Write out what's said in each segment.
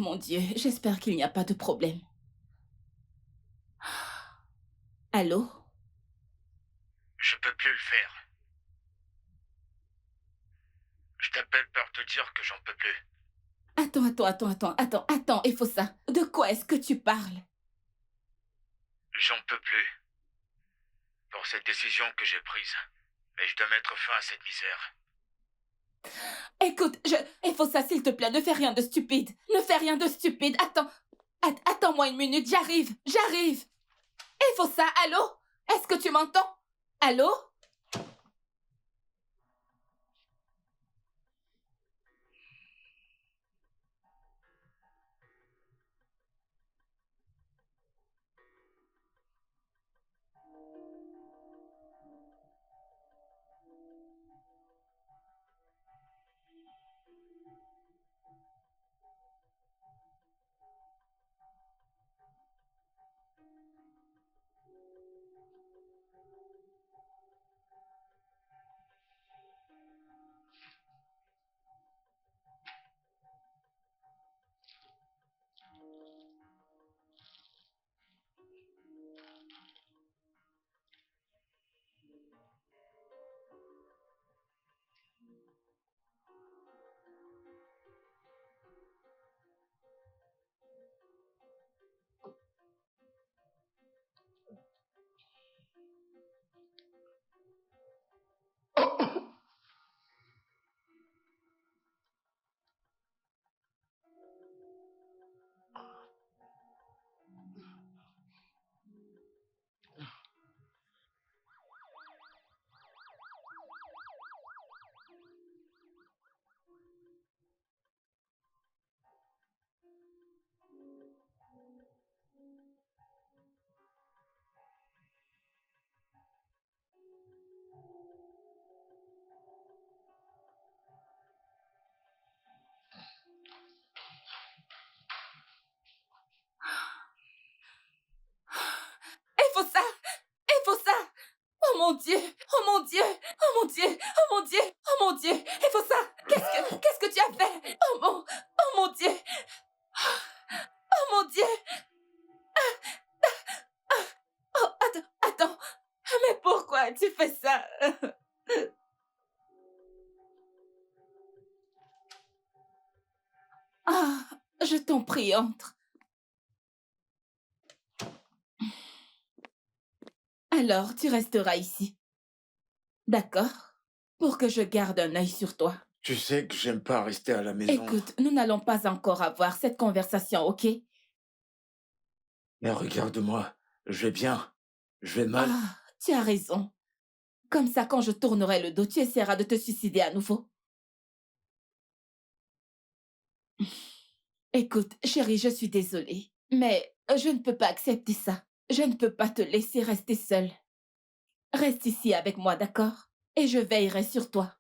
mon Dieu, j'espère qu'il n'y a pas de problème. Allô? Je peux plus le faire. Je t'appelle pour te dire que j'en peux plus. Attends, Efosa. De quoi est-ce que tu parles? J'en peux plus. Pour cette décision que j'ai prise. Mais je dois mettre fin à cette misère. Écoute, Efosa, s'il te plaît, ne fais rien de stupide. Ne fais rien de stupide. Attends-moi une minute, j'arrive. Efosa, allô? Est-ce que tu m'entends? Allô? Efosa! Efosa! Oh mon Dieu! Oh mon Dieu! Oh mon Dieu! Oh mon Dieu! Oh mon Dieu! Efosa! Qu'est-ce que tu as fait? Oh mon Dieu! Oh mon Dieu! Oh, attends! Mais pourquoi tu fais ça? Ah, je t'en prie, entre. Alors, tu resteras ici. D'accord? Pour que je garde un œil sur toi. Tu sais que j'aime pas rester à la maison. Écoute, nous n'allons pas encore avoir cette conversation, ok? Mais regarde-moi. Je vais bien. Je vais mal. Ah, tu as raison. Comme ça, quand je tournerai le dos, tu essaieras de te suicider à nouveau. Écoute, chérie, je suis désolée, mais je ne peux pas accepter ça. Je ne peux pas te laisser rester seule. Reste ici avec moi, d'accord? Et je veillerai sur toi.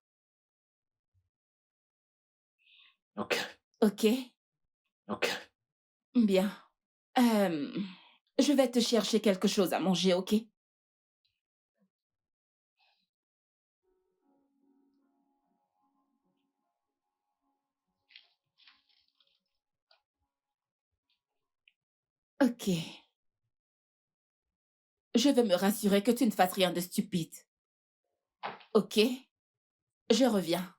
Ok. Ok? Ok. Bien. Euh, je vais te chercher quelque chose à manger, ok? Ok. Je veux me rassurer que tu ne fasses rien de stupide. Ok? Je reviens.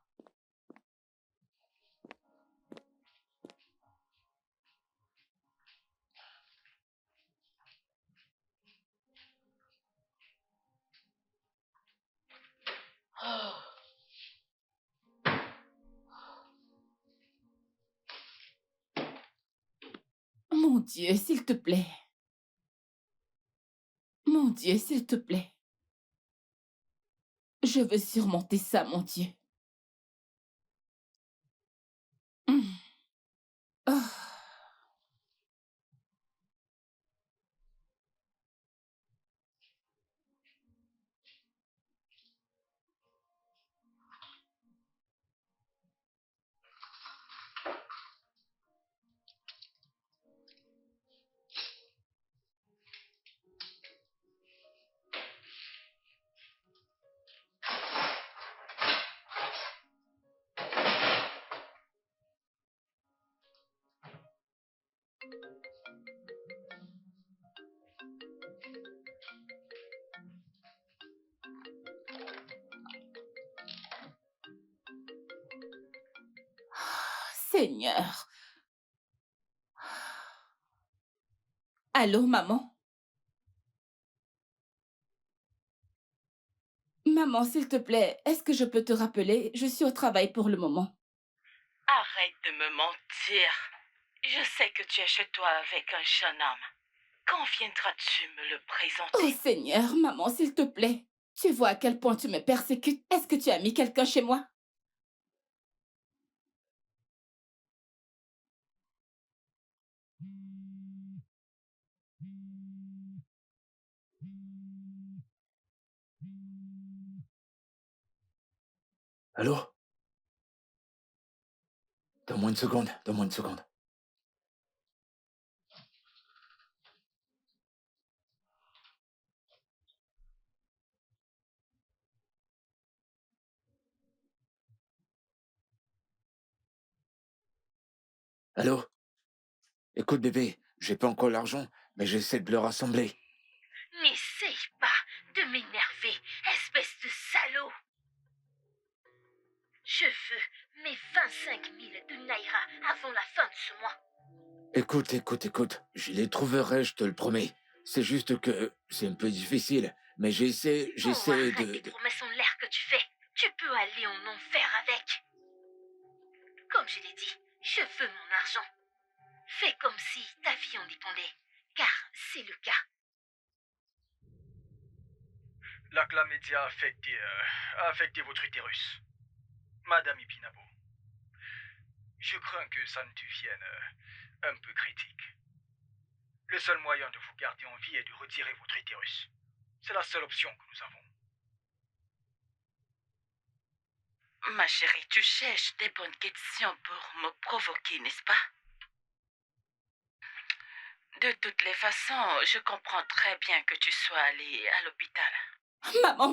Mon Dieu, s'il te plaît. Mon Dieu, s'il te plaît. Je veux surmonter ça, mon Dieu. Hmm. Oh. Seigneur. Allô, maman? Maman, s'il te plaît, est-ce que je peux te rappeler? Je suis au travail pour le moment. Arrête de me mentir. Je sais que tu es chez toi avec un jeune homme. Quand viendras-tu me le Oh présenter? Seigneur, maman, s'il te plaît. Tu vois à quel point tu me persécutes. Est-ce que tu as mis quelqu'un chez moi? Allô? Donne-moi une seconde, donne-moi une seconde. Allô? Écoute bébé, j'ai pas encore l'argent, mais j'essaie de le rassembler. N'essaye pas de m'énerver, espèce de salaud. Je veux mes 25 000 de Naira avant la fin de ce mois. Écoute, je les trouverai, je te le promets. C'est juste que c'est un peu difficile, mais j'essaie Arrête de... les promesses en l'air que tu fais. Tu peux aller en enfer avec. Comme je l'ai dit, je veux mon argent. Fais comme si ta vie en dépendait, car c'est le cas. La chlamydia a affecté votre utérus. Madame Ipinabo, je crains que ça ne devienne un peu critique. Le seul moyen de vous garder en vie est de retirer votre utérus. C'est la seule option que nous avons. Ma chérie, tu cherches des bonnes questions pour me provoquer, n'est-ce pas? De toutes les façons, je comprends très bien que tu sois allée à l'hôpital.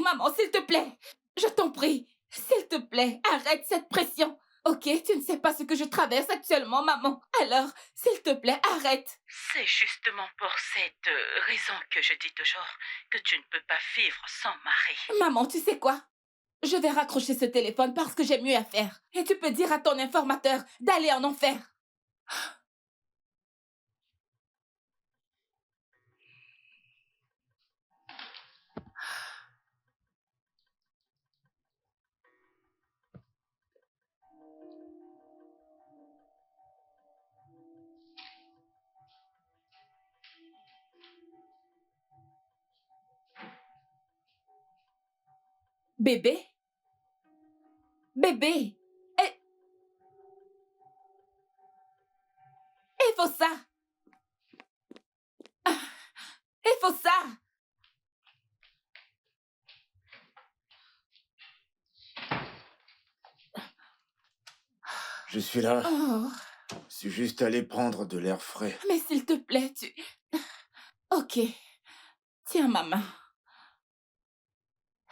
Maman, s'il te plaît. Je t'en prie. S'il te plaît, arrête cette pression. Ok, tu ne sais pas ce que je traverse actuellement, maman. Alors, s'il te plaît, arrête. C'est justement pour cette raison que je dis toujours que tu ne peux pas vivre sans mari. Maman, tu sais quoi? Je vais raccrocher ce téléphone parce que j'ai mieux à faire. Et tu peux dire à ton informateur d'aller en enfer. Bébé? Bébé? Il faut ça. Il faut ça. Je suis là, Oh, je suis juste allé prendre de l'air frais. mais s'il te plaît, tu... Ok. Tiens ma main.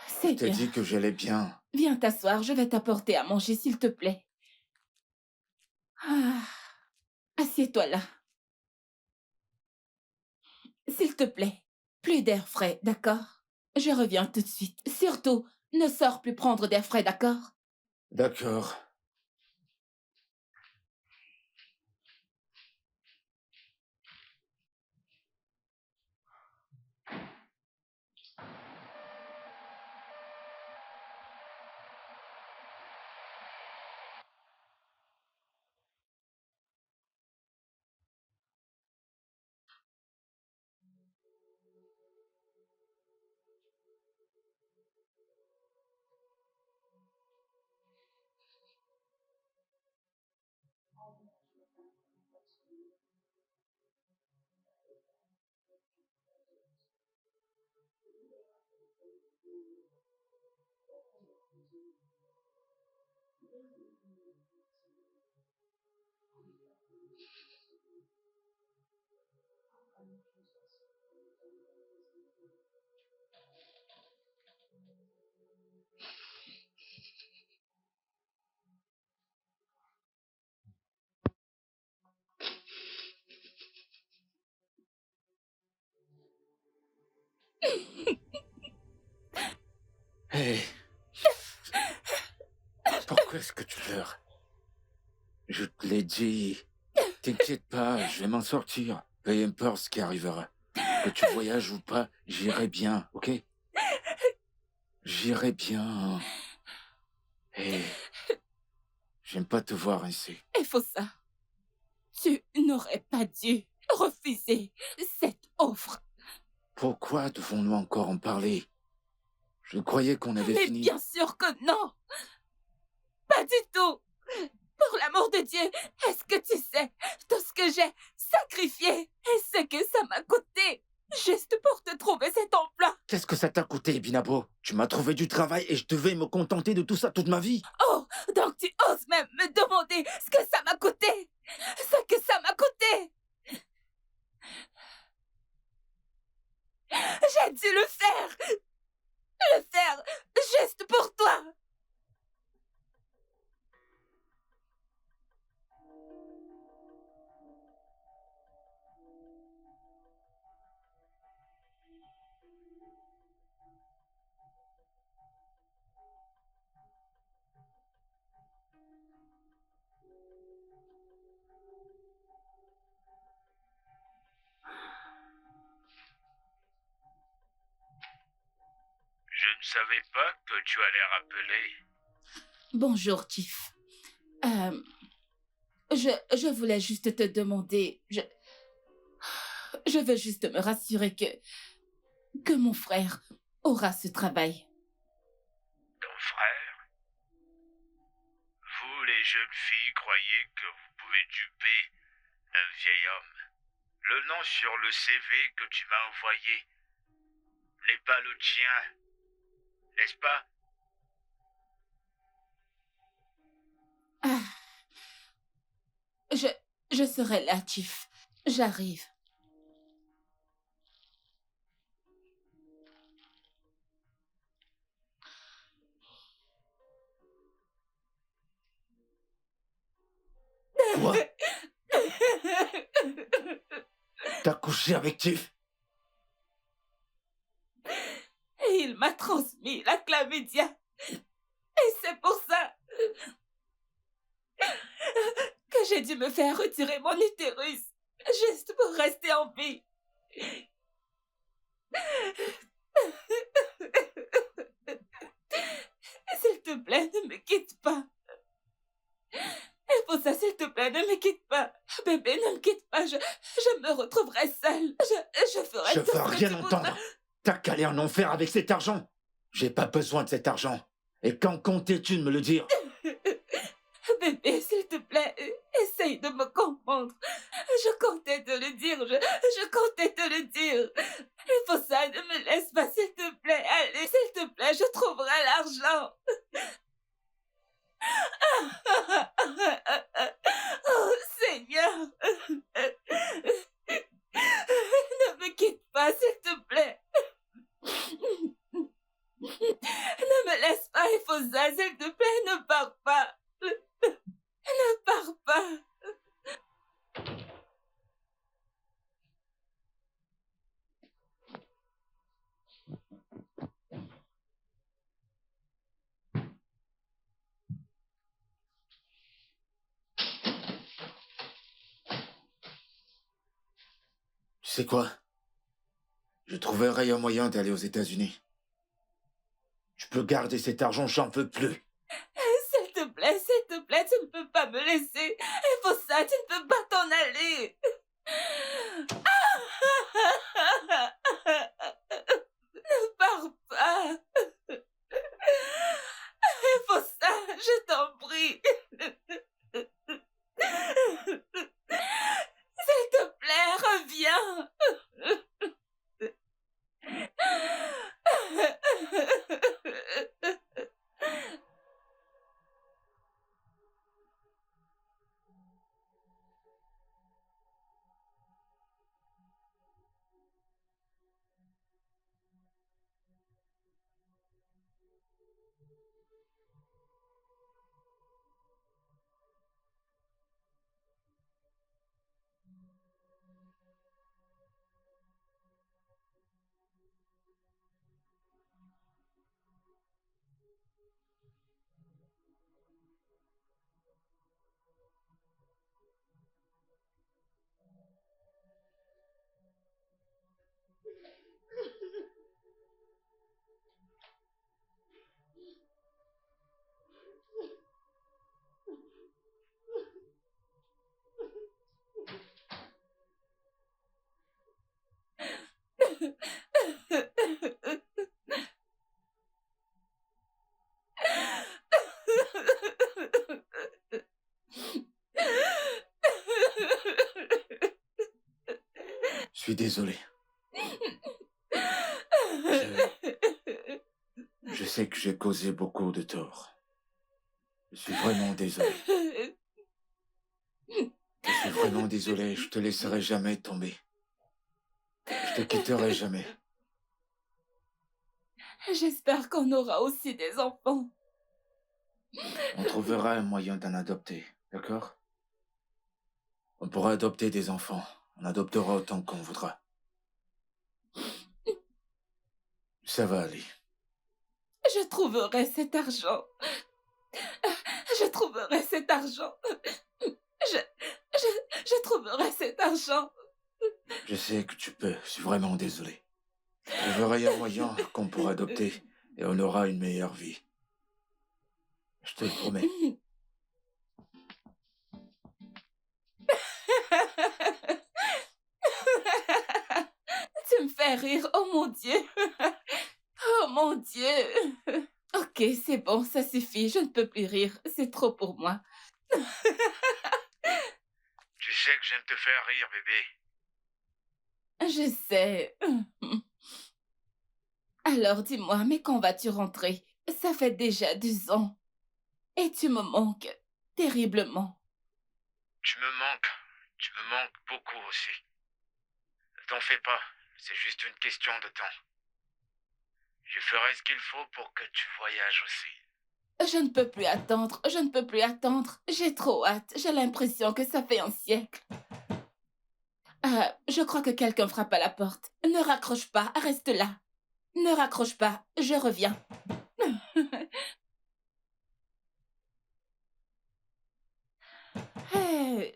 Je C'est t'ai bien. dit que j'allais bien. Viens t'asseoir, je vais t'apporter à manger, s'il te plaît. Ah, assieds-toi là. S'il te plaît, plus d'air frais, d'accord? Je reviens tout de suite. Surtout, ne sors plus prendre d'air frais, d'accord? D'accord. Hé, pourquoi est-ce que tu pleures? Je te l'ai dit. T'inquiète pas, je vais m'en sortir. Peu importe ce qui arrivera. Que tu voyages ou pas, j'irai bien, ok? J'irai bien. Et j'aime pas te voir ainsi. Il faut ça. Tu n'aurais pas dû refuser cette offre. Pourquoi devons-nous encore en parler? Je croyais qu'on avait Mais fini. bien sûr que non. Pas du tout. Pour l'amour de Dieu, est-ce que tu sais tout ce que j'ai sacrifié et ce que ça m'a coûté juste pour te trouver cet emploi? Qu'est-ce que ça t'a coûté, Binabo? Tu m'as trouvé du travail et je devais me contenter de tout ça toute ma vie. Oh, donc tu oses même me demander ce que ça m'a coûté? Ce que ça m'a coûté? J'ai dû le faire! Le faire juste pour toi! Je ne savais pas que tu allais rappeler. Bonjour, Tiff. Je voulais juste te demander... Je veux juste me rassurer que mon frère aura ce travail. Ton frère? Vous, les jeunes filles, croyez que vous pouvez duper un vieil homme. Le nom sur le CV que tu m'as envoyé n'est pas le tien, n'est-ce pas? Ah, je serai là, Tiff. J'arrive. Quoi? T'as couché avec Tiff? Et il m'a transmis la chlamydia. Et c'est pour ça que j'ai dû me faire retirer mon utérus. Juste pour rester en vie. S'il te plaît, ne me quitte pas. Et pour ça, s'il te plaît, ne me quitte pas. Bébé, ne me quitte pas. Je me retrouverai seule. Je ferai Je tout veux ce que rien tu voudras. entendre. T'as qu'à aller en enfer avec cet argent. J'ai pas besoin de cet argent. Et quand comptais-tu de me le dire? Bébé, s'il te plaît, essaye de me comprendre. Je comptais te le dire, je comptais te le dire. Il faut ça, ne me laisse pas, s'il te plaît. Allez, s'il te plaît, je trouverai l'argent. Oh, Seigneur. Ne me quitte pas, s'il te plaît. Ne me laisse pas, il faut ça, s'il te plaît, ne pars pas. Ne pars pas. Tu sais quoi? Je trouverai un moyen d'aller aux États-Unis. Tu peux garder cet argent, j'en veux plus. S'il te plaît, tu ne peux pas me laisser. Il faut ça, tu ne peux pas t'en aller. Ne pars pas. Il faut ça, je t'en prie. S'il te plaît, reviens. désolé. Je sais que j'ai causé beaucoup de tort. Je suis vraiment désolé. Je suis vraiment désolé, je te laisserai jamais tomber. Je te quitterai jamais. J'espère qu'on aura aussi des enfants. On trouvera un moyen d'en adopter, d'accord? On pourra adopter des enfants. On adoptera autant qu'on voudra. Ça va aller. Je trouverai cet argent. Je trouverai cet argent. Je trouverai cet argent. Je sais que tu peux, je suis vraiment désolé. Je trouverai un moyen qu'on pourra adopter et on aura une meilleure vie. Je te le promets. Tu me fais rire, oh mon Dieu. Oh mon Dieu. Ok, c'est bon, ça suffit, je ne peux plus rire, c'est trop pour moi. Tu sais que j'aime te faire rire, bébé. Je sais. Alors dis-moi, mais quand vas-tu rentrer? Ça fait déjà 2 ans. Et tu me manques terriblement. Tu me manques. Tu me manques beaucoup aussi. Ne t'en fais pas, c'est juste une question de temps. Je ferai ce qu'il faut pour que tu voyages aussi. Je ne peux plus attendre, je ne peux plus attendre. J'ai trop hâte, j'ai l'impression que ça fait un siècle. Je crois que quelqu'un frappe à la porte. Ne raccroche pas, reste là. Ne raccroche pas, je reviens. Hey.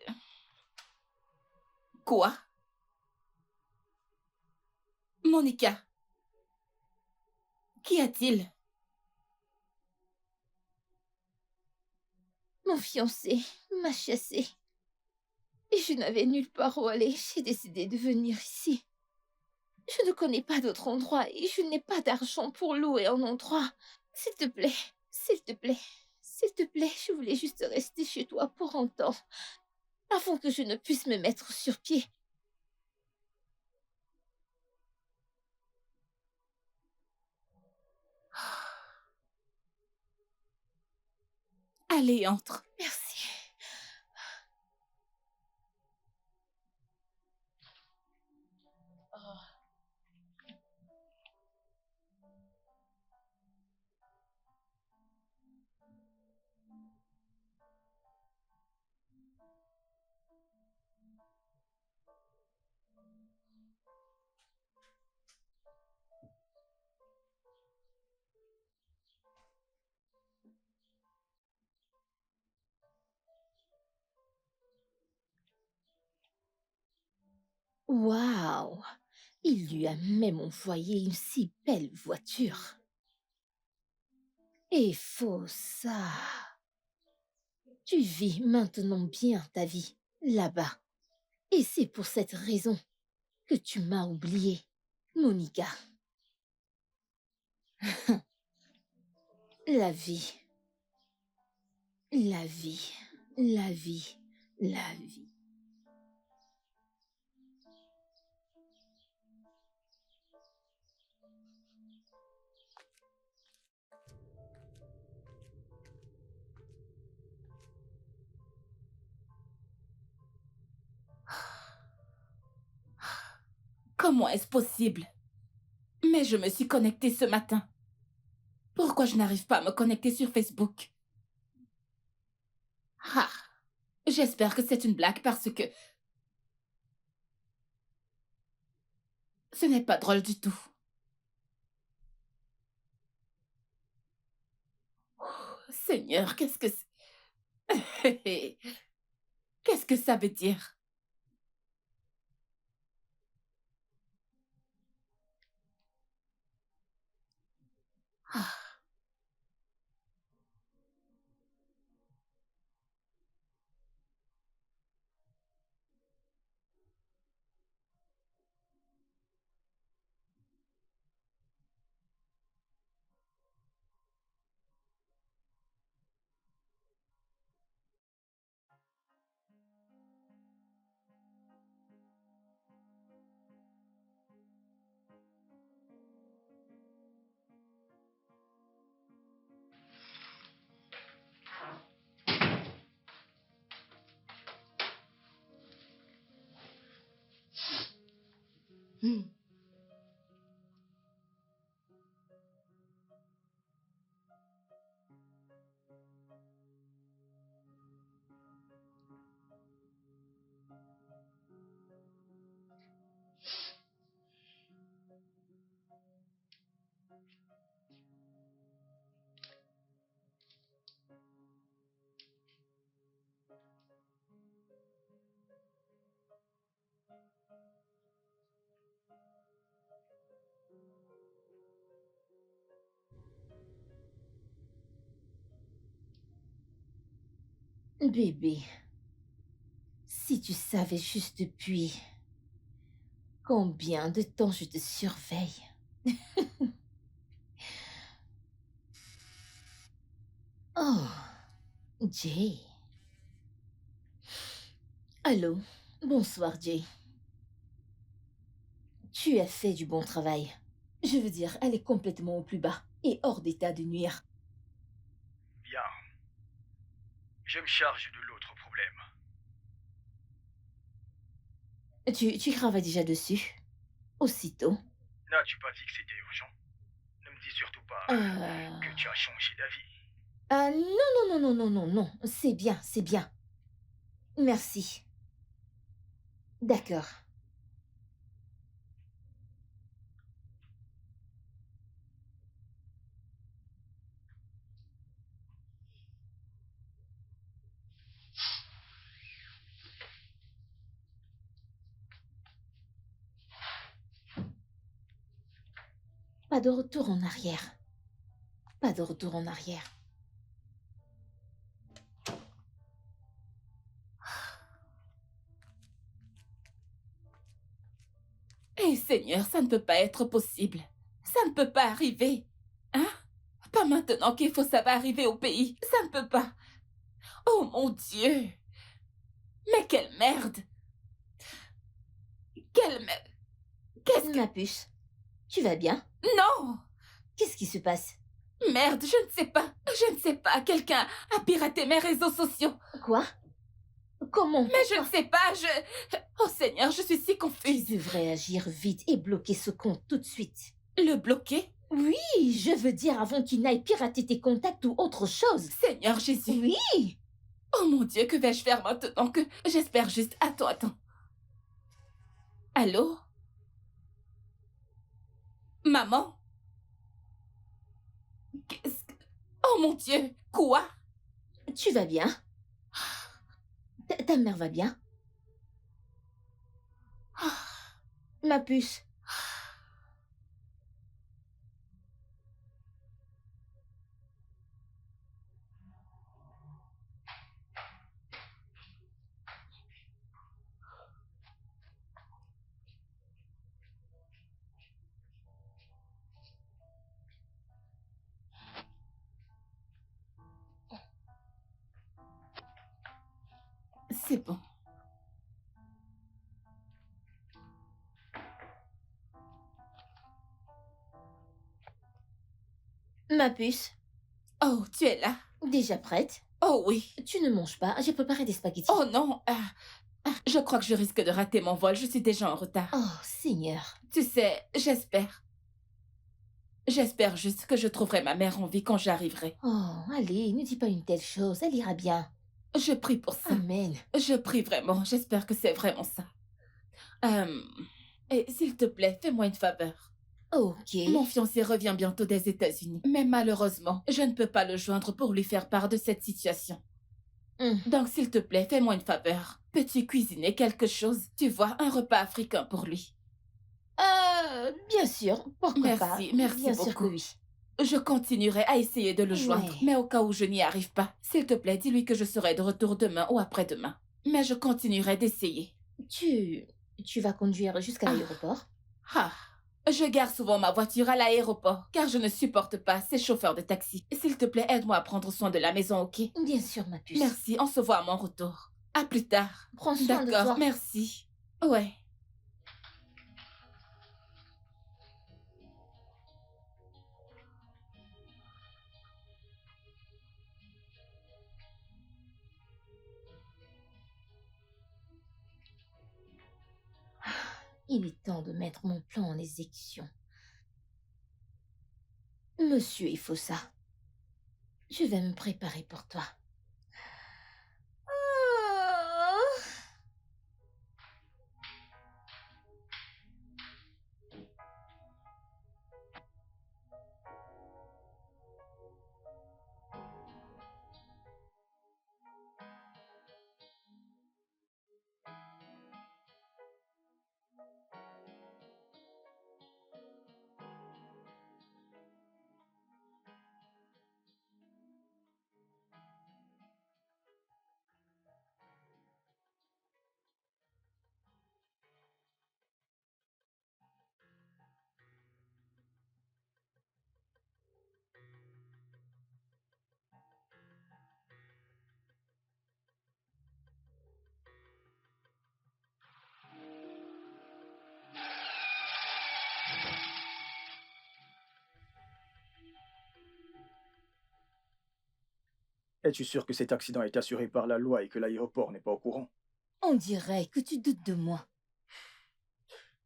Quoi? Monica? Qu'y a-t-il? Mon fiancé m'a chassée. Et je n'avais nulle part où aller. J'ai décidé de venir ici. Je ne connais pas d'autre endroit et je n'ai pas d'argent pour louer un endroit. S'il te plaît, s'il te plaît, s'il te plaît, je voulais juste rester chez toi pour un temps, avant que je ne puisse me mettre sur pied. Allez, entre. Merci. Waouh! Il lui a même envoyé une si belle voiture. Et faut ça. Tu vis maintenant bien ta vie, là-bas. Et c'est pour cette raison que tu m'as oublié, Monica. La vie, la vie, la vie, la vie. Comment est-ce possible? Mais je me suis connectée ce matin. Pourquoi je n'arrive pas à me connecter sur Facebook? Ah, j'espère que c'est une blague parce que ce n'est pas drôle du tout. Oh, Seigneur, qu'est-ce que c'est? Qu'est-ce que ça veut dire? Ah. Hmm. Bébé, si tu savais juste depuis combien de temps je te surveille. Oh, Jay. Allô, bonsoir Jay. Tu as fait du bon travail. Je veux dire, elle est complètement au plus bas et hors d'état de nuire. Bien. Je me charge de l'autre problème. Tu travailles déjà dessus? Aussitôt? N'as-tu pas dit que c'était urgent? Ne me dis surtout pas que tu as changé d'avis. Non, non, non, non, non, non, non. C'est bien, c'est bien. Merci. D'accord. Pas de retour en arrière. Pas de retour en arrière. Eh Seigneur, ça ne peut pas être possible. Ça ne peut pas arriver. Hein? Pas maintenant qu'il faut ça va arriver au pays. Ça ne peut pas. Oh mon Dieu. Mais quelle merde. Quelle merde. Qu'est-ce que... Ma puce, tu vas bien? Non! Qu'est-ce qui se passe? Merde, je ne sais pas. Je ne sais pas. Quelqu'un a piraté mes réseaux sociaux. Quoi? Comment? Mais je ne sais pas, Oh Seigneur, je suis si Tu confuse. devrais agir vite et bloquer ce compte tout de suite. Le bloquer? Oui, je veux dire avant qu'il n'aille pirater tes contacts ou autre chose. Seigneur Jésus. Oui! Oh mon Dieu, que vais-je faire maintenant que... J'espère juste... Attends. Allô? Maman? Qu'est-ce que... Oh mon Dieu! Quoi? Tu vas bien? Ta mère va bien? Ma puce. C'est bon. Ma puce. Oh, tu es là? Déjà prête? Oh oui. Tu ne manges pas, j'ai préparé des spaghettis. Oh non. Je crois que je risque de rater mon vol. Je suis déjà en retard. Oh, Seigneur. Tu sais, j'espère. J'espère juste que je trouverai ma mère en vie quand j'arriverai. Oh, allez, ne dis pas une telle chose, elle ira bien. Je prie pour ça. Amen. Je prie vraiment. J'espère que c'est vraiment ça. Et s'il te plaît, fais-moi une faveur. Ok. Mon fiancé revient bientôt des États-Unis. Mais malheureusement, je ne peux pas le joindre pour lui faire part de cette situation. Donc, s'il te plaît, fais-moi une faveur. Peux-tu cuisiner quelque chose? Tu vois, un repas africain pour lui. Bien sûr, pourquoi pas? Merci Bien beaucoup. sûr que oui. Je continuerai à essayer de le joindre, Ouais. mais au cas où je n'y arrive pas, s'il te plaît, dis-lui que je serai de retour demain ou après-demain. Mais je continuerai d'essayer. Tu vas conduire jusqu'à l'aéroport? Je gare souvent ma voiture à l'aéroport, car je ne supporte pas ces chauffeurs de taxi. S'il te plaît, aide-moi à prendre soin de la maison, ok? Bien sûr, ma puce. Merci, on se voit à mon retour. À plus tard. Prends soin de D'accord, toi. merci. Ouais. il est temps de mettre mon plan en exécution. Monsieur Ifosa, je vais me préparer pour toi. Oh. Es-tu sûr que cet accident est assuré par la loi et que l'aéroport n'est pas au courant? On dirait que tu doutes de moi.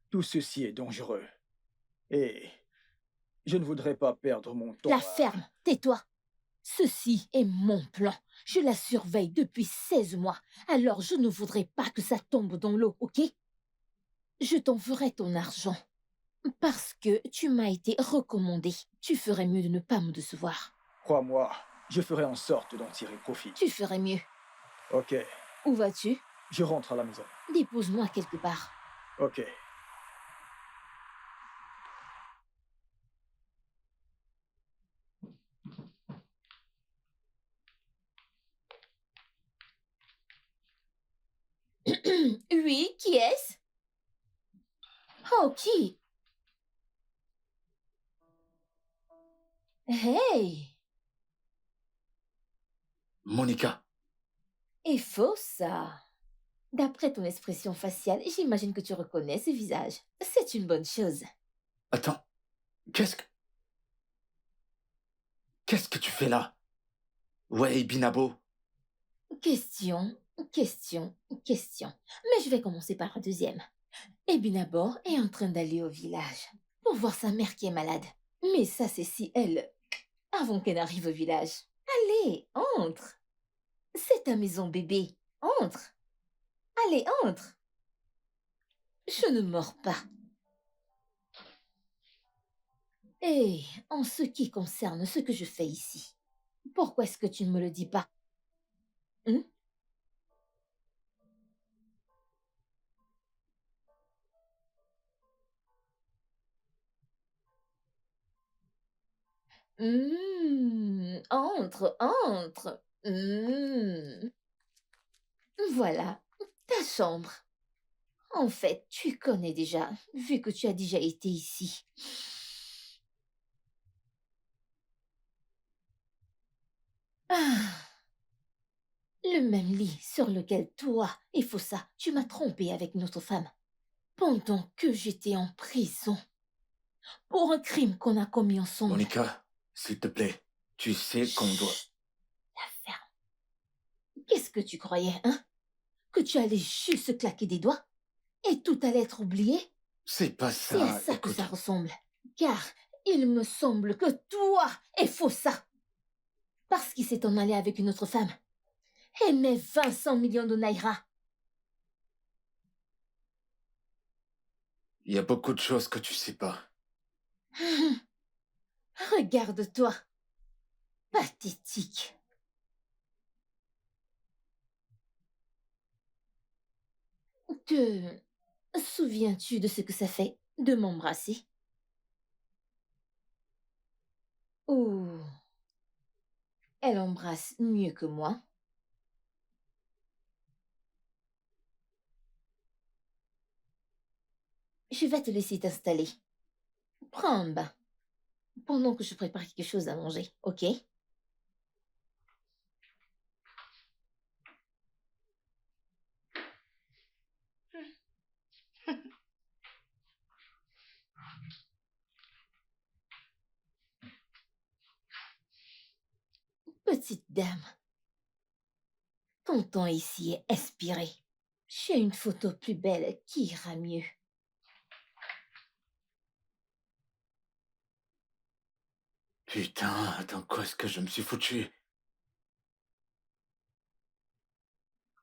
Tout ceci est dangereux. Et je ne voudrais pas perdre mon temps. La ferme, tais-toi. Ceci est mon plan. Je la surveille depuis 16 mois. Alors je ne voudrais pas que ça tombe dans l'eau, ok? Je t'en ferai ton argent. Parce que tu m'as été recommandé. Tu ferais mieux de ne pas me décevoir. Crois-moi, je ferai en sorte d'en tirer profit. Tu ferais mieux. Ok, Où vas-tu? je rentre à la maison. Dépose-moi quelque part. Ok. Oui, qui est-ce? Oh, qui? Hey! Monica, Et faux ça. D'après ton expression faciale, j'imagine que tu reconnais ce visage. C'est une bonne chose. attends. Qu'est-ce que... Qu'est-ce que tu fais là? Ouais, Binabo. Question, question, question. Mais je vais commencer par la deuxième. Ebinabor est en train d'aller au village pour voir sa mère qui est malade. Mais ça, c'est si elle... avant qu'elle n'arrive au village. Allez, entre. C'est ta maison, bébé. Entre. Allez, entre. Je ne mords pas. Et en ce qui concerne ce que je fais ici, pourquoi est-ce que tu ne me le dis pas? Hein? Entre, entre. Voilà, ta chambre. En fait, tu connais déjà, vu que tu as déjà été ici. Ah, le même lit sur lequel toi, et Fossa, tu m'as trompé avec une autre femme, pendant que j'étais en prison, pour un crime qu'on a commis ensemble. Monica, s'il te plaît, tu sais qu'on doit... Chut, la ferme. Qu'est-ce que tu croyais, hein? Que tu allais juste claquer des doigts et tout allait être oublié? C'est pas C'est à ça, ça que écoute. ça ressemble. Car il me semble que toi est faux ça. Parce qu'il s'est en allé avec une autre femme. Et mes 200 millions de naira. Il y a beaucoup de choses que tu sais pas. Regarde-toi. Pathétique. Te souviens-tu de ce que ça fait de m'embrasser? Oh, elle embrasse mieux que moi. Je vais te laisser t'installer. Prends un bain. Pendant que je prépare quelque chose à manger, ok? Petite dame, ton temps ici est expiré. J'ai une photo plus belle qui ira mieux. Putain, dans quoi est-ce que je me suis foutu?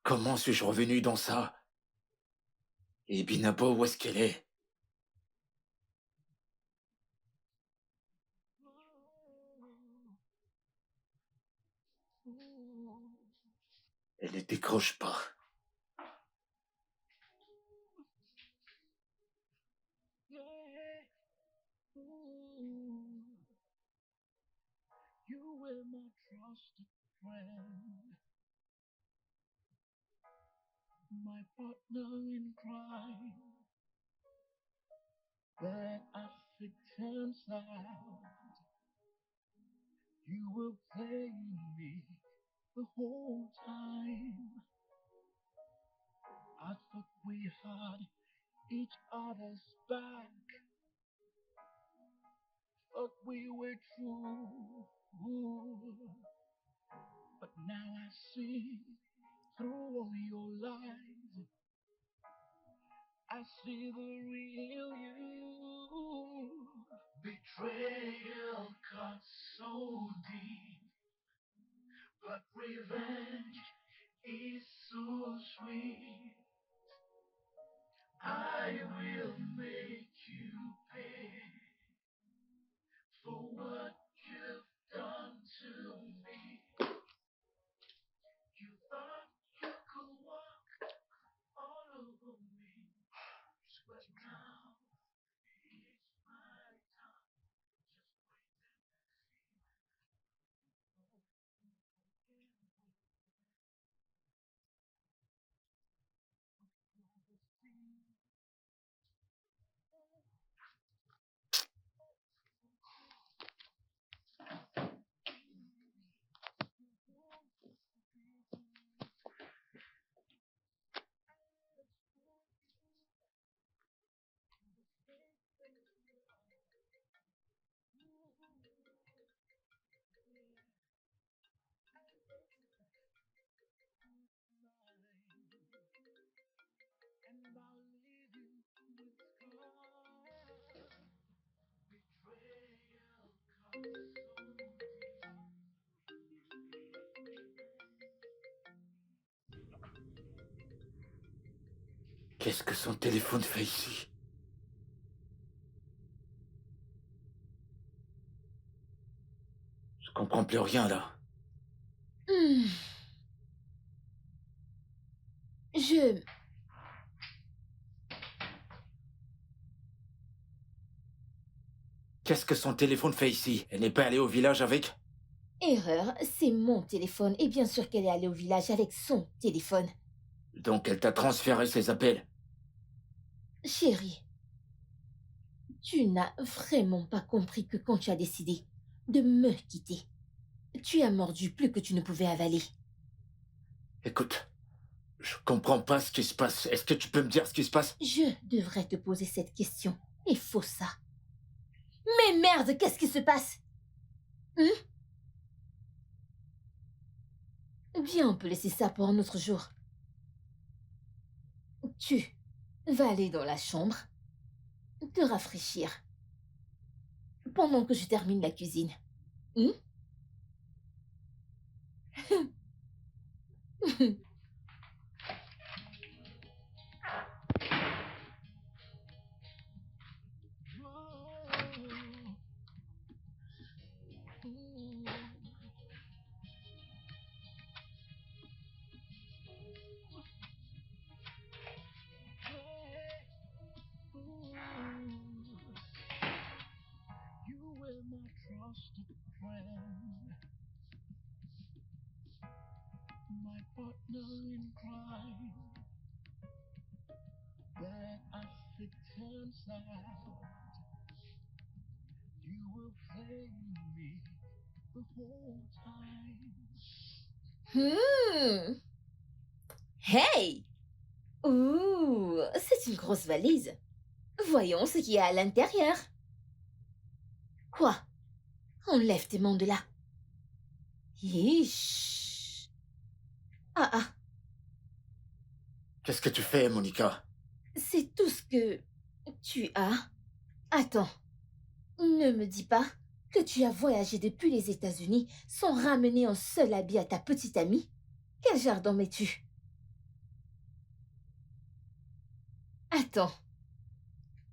Comment suis-je revenu dans ça? Et Binabo, où est-ce qu'elle est? Elle ne décroche pas. You were my trusted friend, my partner in crime. Then as it turns out, you were playing me the whole time. I thought we had each other's back, thought we were true. But now I see through all your lies, I see the real you. Betrayal cuts so deep, but revenge is so sweet. I will make you pay for what you've done to me. You thought you could walk all over me, but now it's my time. And I'll leave you with scars. Betrayal comes so Qu'est-ce que son téléphone fait ici? Je comprends plus rien là. Hmm. Je... Qu'est-ce que son téléphone fait ici? Elle n'est pas allée au village avec? Erreur, c'est mon téléphone. Et bien sûr qu'elle est allée au village avec son téléphone. Donc elle t'a transféré ses appels. Chérie, tu n'as vraiment pas compris que quand tu as décidé de me quitter, tu as mordu plus que tu ne pouvais avaler. Écoute, je comprends pas ce qui se passe. Est-ce que tu peux me dire ce qui se passe? Je devrais te poser cette question. Et faut ça. Mais merde, qu'est-ce qui se passe? Viens, on peut laisser ça pour un autre jour. Tu vas aller dans la chambre, te rafraîchir, pendant que je termine la cuisine. you were my trusted friend, my partner in crime. But as it turns out, you were playing me the whole time. Hey! Ouh, c'est une grosse valise. Voyons ce qu'il y a à l'intérieur. Quoi? Enlève tes mains de là. Hiche. Ah, Qu'est-ce que tu fais, Monica? c'est tout ce que tu as. Attends, ne me dis pas que tu as voyagé depuis les États-Unis sans ramener un seul habit à ta petite amie? Quel jardin mets-tu? Attends,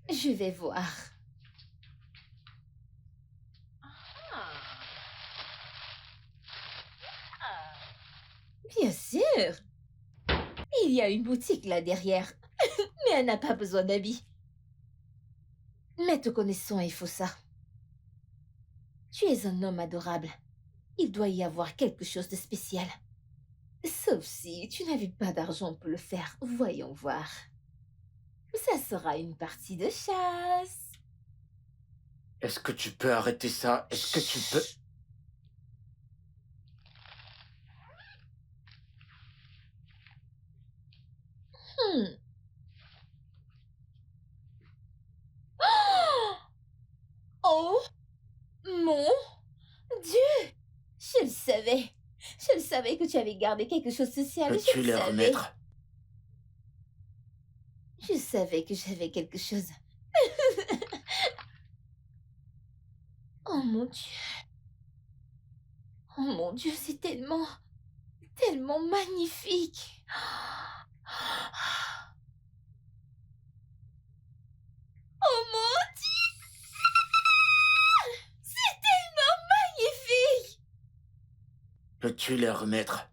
je vais voir. Bien sûr, il y a une boutique là derrière, mais elle n'a pas besoin d'habits. Mais te connaissant, il faut ça. Tu es un homme adorable. Il doit y avoir quelque chose de spécial. Sauf si tu n'avais pas d'argent pour le faire. Voyons voir. Ça sera une partie de chasse. Est-ce que tu peux arrêter ça? Est-ce que tu peux... Hmm. Oh mon Dieu! Je le savais. Je le savais que tu avais gardé quelque chose de spécial. Je Peux-tu le les savais. remettre? Je savais que j'avais quelque chose. Oh mon Dieu. Oh mon Dieu, c'est tellement, tellement magnifique. Oh mon Dieu, c'est tellement magnifique. Peux-tu les remettre?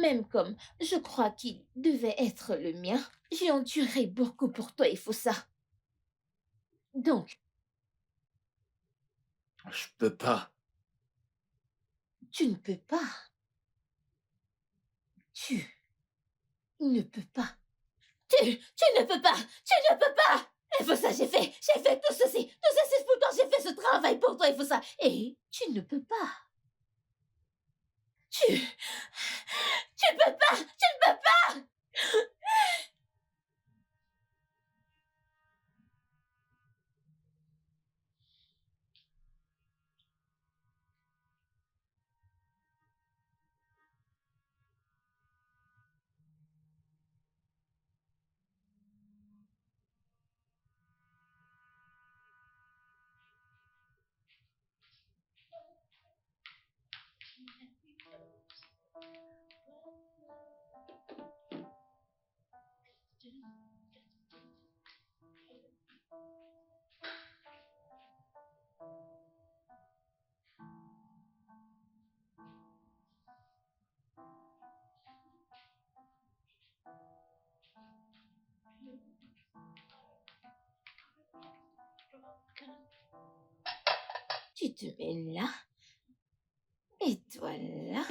Même comme je crois qu'il devait être le mien, j'ai enduré beaucoup pour toi, il faut ça. Donc, Je peux pas. tu ne peux pas. Tu ne peux pas. Tu ne peux pas. Tu ne peux pas. Il faut ça, j'ai fait tout ceci. Tout ceci pour toi, j'ai fait ce travail pour toi, il faut ça. Et tu ne peux pas. Tu peux pas. Tu ne peux pas. Tu te mets là. Et toi là.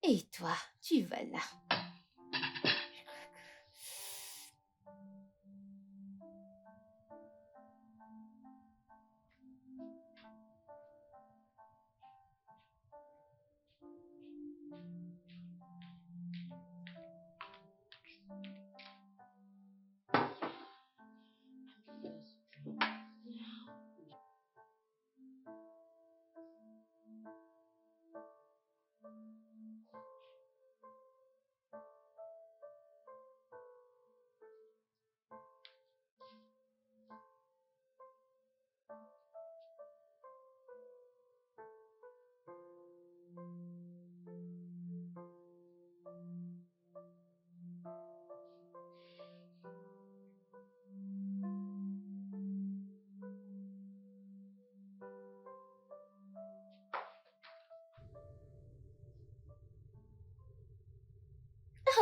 Et toi, tu vas là.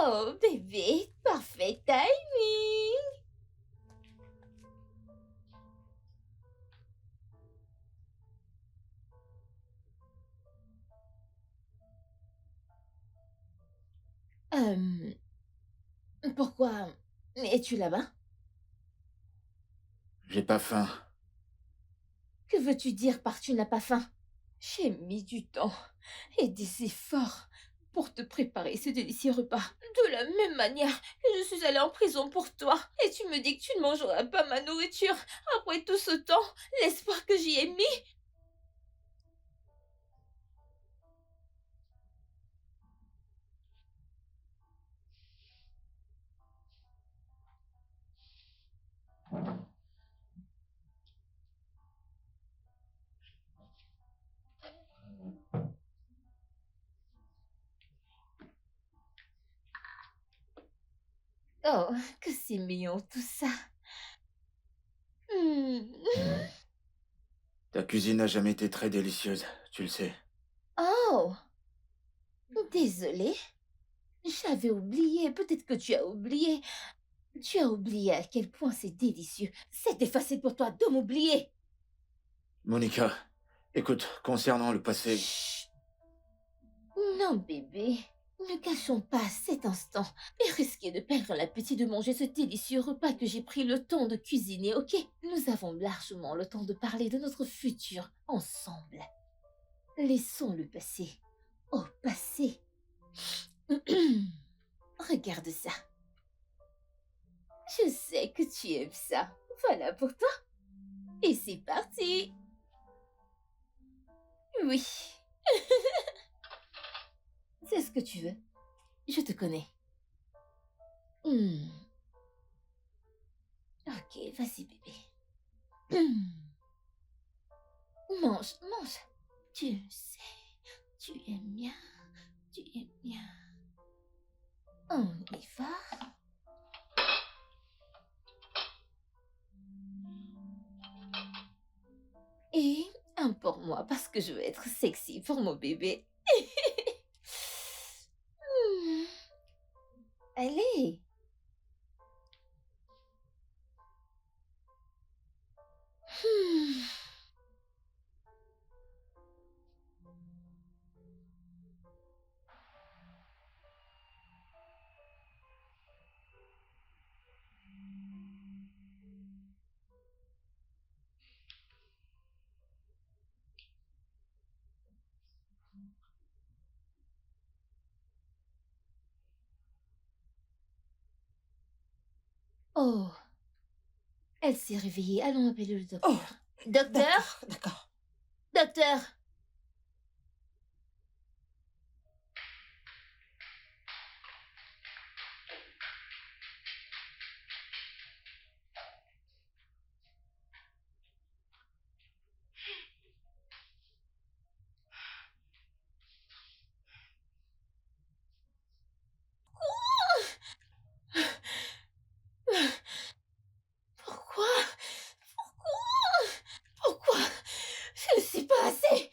Oh, bébé, parfait timing. Pourquoi es-tu là-bas? J'ai pas faim. Que veux-tu dire par tu n'as pas faim? J'ai mis du temps et des efforts pour te préparer ce délicieux repas. De la même manière que je suis allée en prison pour toi. Et tu me dis que tu ne mangeras pas ma nourriture. Après tout ce temps, l'espoir que j'y ai mis. Oh, que c'est mignon tout ça. Hmm. Ta cuisine n'a jamais été très délicieuse, tu le sais. Oh, désolée. J'avais oublié. Peut-être que tu as oublié. Tu as oublié à quel point c'est délicieux. C'était facile pour toi de m'oublier. Monica, écoute, concernant le passé, Chut. Non, bébé. Ne cachons pas cet instant et risquer de perdre l'appétit de manger ce délicieux repas que j'ai pris le temps de cuisiner, ok? Nous avons largement le temps de parler de notre futur ensemble. Laissons le passé au passé. Regarde ça. Je sais que tu aimes ça. Voilà pour toi. Et c'est parti. Oui. C'est ce que tu veux. Je te connais. Hmm. Ok, vas-y bébé. Mange, mange. Tu sais, tu aimes bien. Tu aimes bien. On y va. Et un pour moi parce que je veux être sexy pour mon bébé. Hmm. Allez. Hmm. Oh, elle s'est réveillée. Allons appeler le docteur. Oh, Docteur? d'accord. Docteur? Pourquoi? Pourquoi? Pourquoi? Je ne suis pas assez.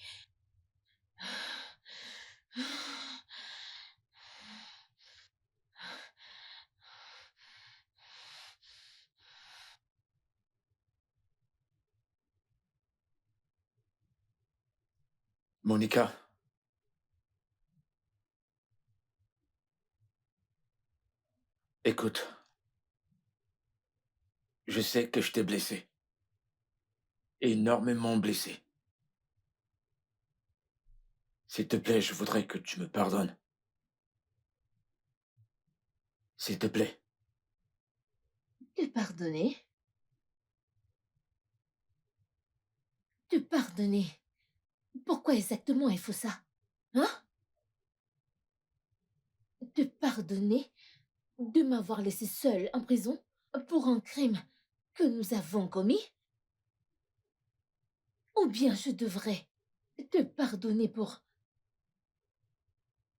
Monica, écoute, je sais que je t'ai blessé. Énormément blessé. S'il te plaît, je voudrais que tu me pardonnes. S'il te plaît. Te pardonner? Te pardonner? Pourquoi exactement il faut ça? Hein? Te pardonner de m'avoir laissé seule en prison pour un crime que nous avons commis? Ou bien je devrais te pardonner pour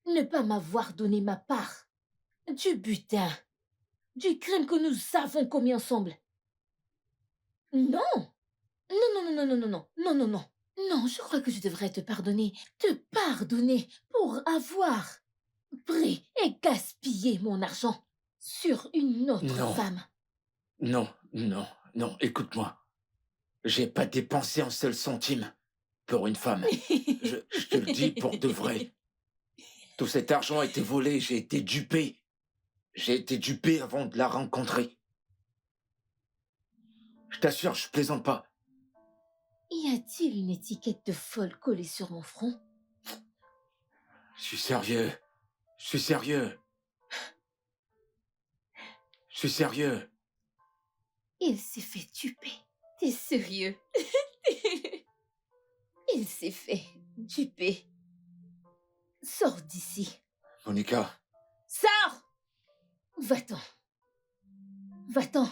ne pas m'avoir donné ma part du butin, du crime que nous avons commis ensemble? Non! Non, non, non, non, non, non, non, non, non, non. Non, je crois que je devrais te pardonner pour avoir pris et gaspillé mon argent sur une autre Non. femme. Non, non, non, écoute-moi. J'ai pas dépensé un seul centime pour une femme. Je te le dis pour de vrai. Tout cet argent a été volé, j'ai été dupé. J'ai été dupé avant de la rencontrer. Je t'assure, je plaisante pas. Y a-t-il une étiquette de folle collée sur mon front? Je suis sérieux. Je suis sérieux. Je suis sérieux. Il s'est fait duper. T'es sérieux? Il s'est fait duper. Sors d'ici. Monica, Sors! Va-t'en. Va-t'en.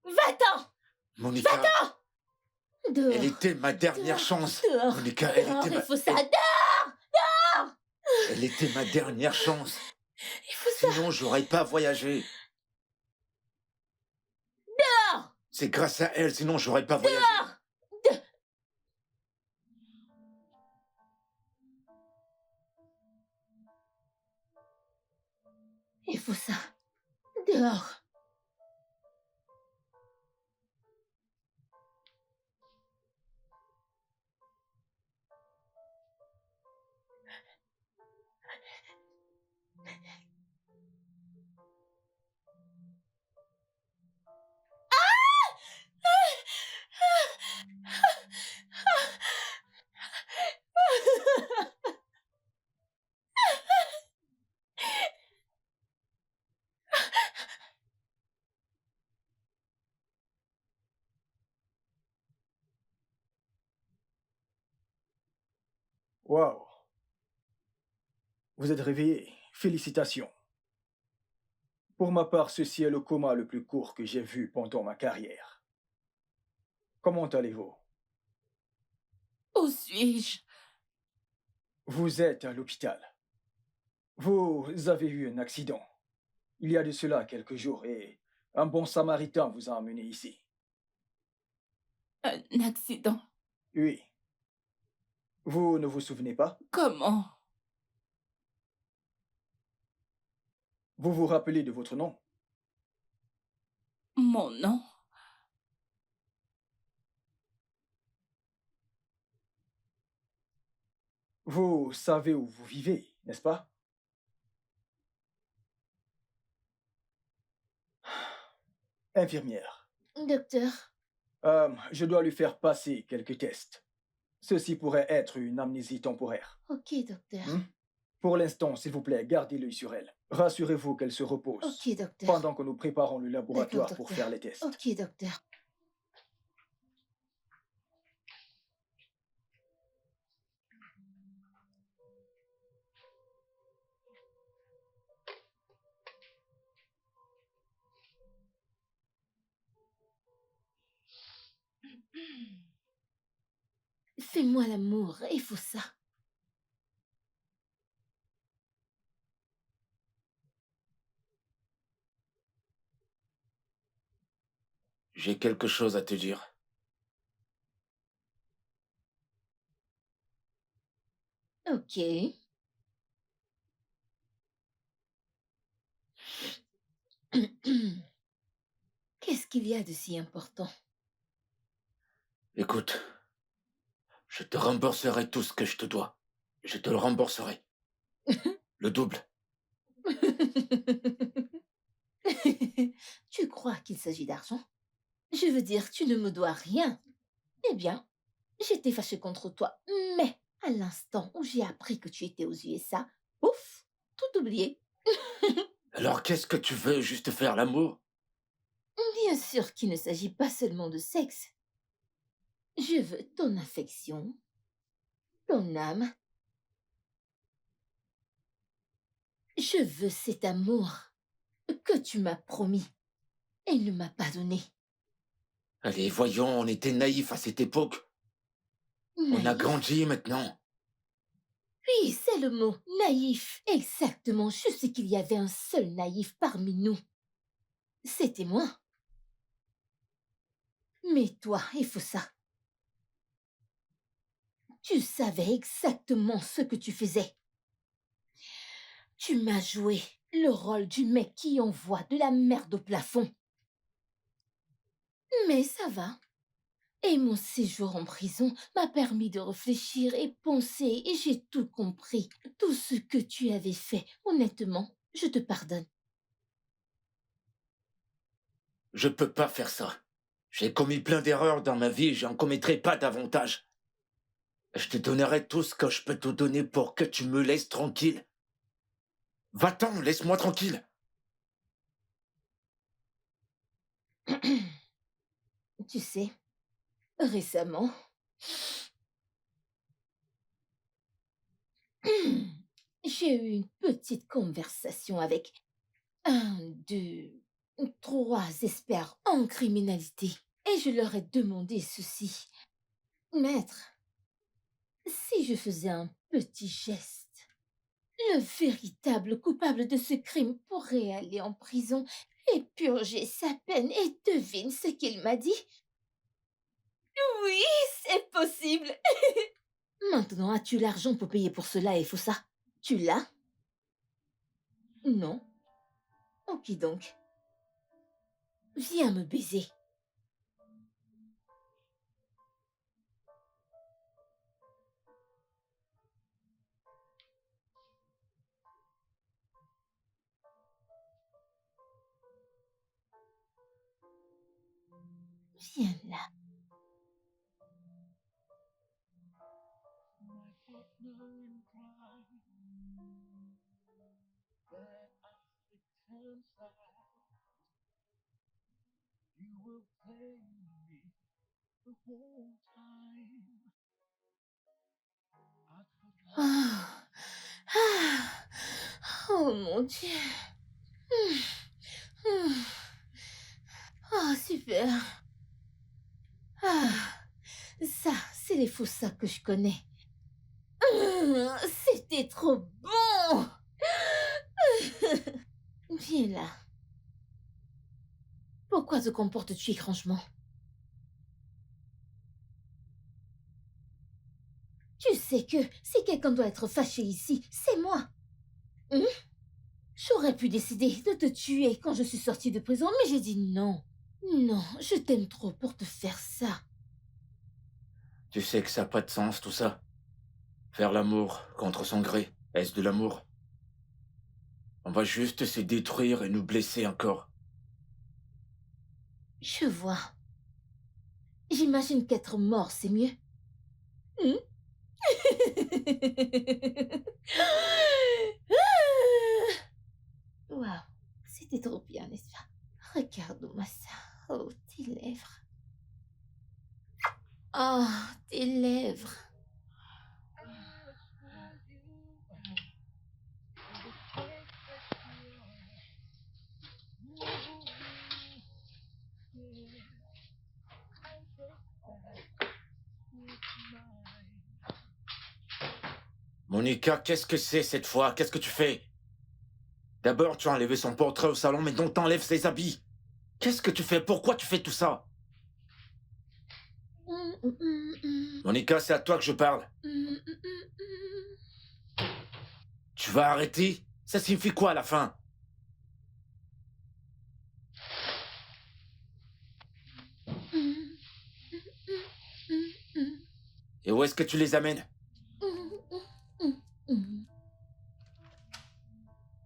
Va-t'en! Monica, Dehors. elle était ma dernière Dehors. chance. Dehors. Monica, elle Dehors, était il ma... faut ça. Dehors! Elle était ma dernière chance. Il faut ça. Sinon, j'aurais pas voyagé. C'est grâce à elle, sinon j'aurais pas voyagé. Il faut ça. Dehors. Waouh. Vous êtes réveillé. Félicitations. Pour ma part, ceci est le coma le plus court que j'ai vu pendant ma carrière. Comment allez-vous? Où suis-je? Vous êtes à l'hôpital. Vous avez eu un accident. Il y a de cela quelques jours et un bon samaritain vous a emmené ici. Un accident? Oui. Vous ne vous souvenez pas? Comment? Vous vous rappelez de votre nom? Mon nom? Vous savez où vous vivez, n'est-ce pas? Infirmière, Docteur, je dois lui faire passer quelques tests. Ceci pourrait être une amnésie temporaire. ok, docteur. Pour l'instant, s'il vous plaît, gardez l'œil sur elle. Rassurez-vous qu'elle se repose Ok, docteur. pendant que nous préparons le laboratoire D'accord, pour docteur. faire les tests. Ok, docteur. Fais-moi l'amour, il faut ça. J'ai quelque chose à te dire. Ok. Qu'est-ce qu'il y a de si important? Écoute, je te rembourserai tout ce que je te dois. Je te le rembourserai. Le double. Tu crois qu'il s'agit d'argent? Je veux dire, tu ne me dois rien. Eh bien, j'étais fâchée contre toi, mais à l'instant où j'ai appris que tu étais aux USA, ouf, tout oublié. Alors qu'est-ce que tu veux, juste faire l'amour? Bien sûr qu'il ne s'agit pas seulement de sexe. Je veux ton affection, ton âme. Je veux cet amour que tu m'as promis et ne m'as pas donné. Allez, voyons, on était naïfs à cette époque. On a Naïf. grandi maintenant. Oui, c'est le mot, naïf. Exactement, je sais qu'il y avait un seul naïf parmi nous. C'était moi. Mais toi, il faut ça. Tu savais exactement ce que tu faisais. Tu m'as joué le rôle du mec qui envoie de la merde au plafond. Mais ça va. Et mon séjour en prison m'a permis de réfléchir et penser et j'ai tout compris. Tout ce que tu avais fait, honnêtement, je te pardonne. Je peux pas faire ça. J'ai commis plein d'erreurs dans ma vie, j'en commettrai pas davantage. Je te donnerai tout ce que je peux te donner pour que tu me laisses tranquille. Va-t'en, laisse-moi tranquille. Tu sais, récemment, j'ai eu une petite conversation avec 1, 2, 3 experts en criminalité et je leur ai demandé ceci. Maître, si je faisais un petit geste, le véritable coupable de ce crime pourrait aller en prison et purger sa peine et devine ce qu'il m'a dit. Oui, c'est possible. Maintenant, as-tu l'argent pour payer pour cela, Efosa? Tu l'as? Non. Ok donc. Viens me baiser. Viens là. My partner in crime, that I stick inside. You will play me the whole time. I could Ah. Ah. Oh mon Dieu. Ah, super. Ah, ça, c'est les Fossa que je connais. C'était trop bon. Viens là. Pourquoi te comportes-tu étrangement? Tu sais que si quelqu'un doit être fâché ici, c'est moi. J'aurais pu décider de te tuer quand je suis sortie de prison, mais j'ai dit non. Non, je t'aime trop pour te faire ça. Tu sais que ça n'a pas de sens, tout ça. Faire l'amour contre son gré, est-ce de l'amour? On va juste se détruire et nous blesser encore. Je vois. J'imagine qu'être mort, c'est mieux. Waouh, c'était trop bien, n'est-ce pas? Regarde-moi ça. Oh, tes lèvres. Oh, tes lèvres. Monica, qu'est-ce que c'est cette fois? Qu'est-ce que tu fais? D'abord, tu as enlevé son portrait au salon, maintenant t'enlèves ses habits. Qu'est-ce que tu fais? Pourquoi tu fais tout ça? Monica, c'est à toi que je parle. Tu vas arrêter? Ça signifie quoi à la fin? Et où est-ce que tu les amènes?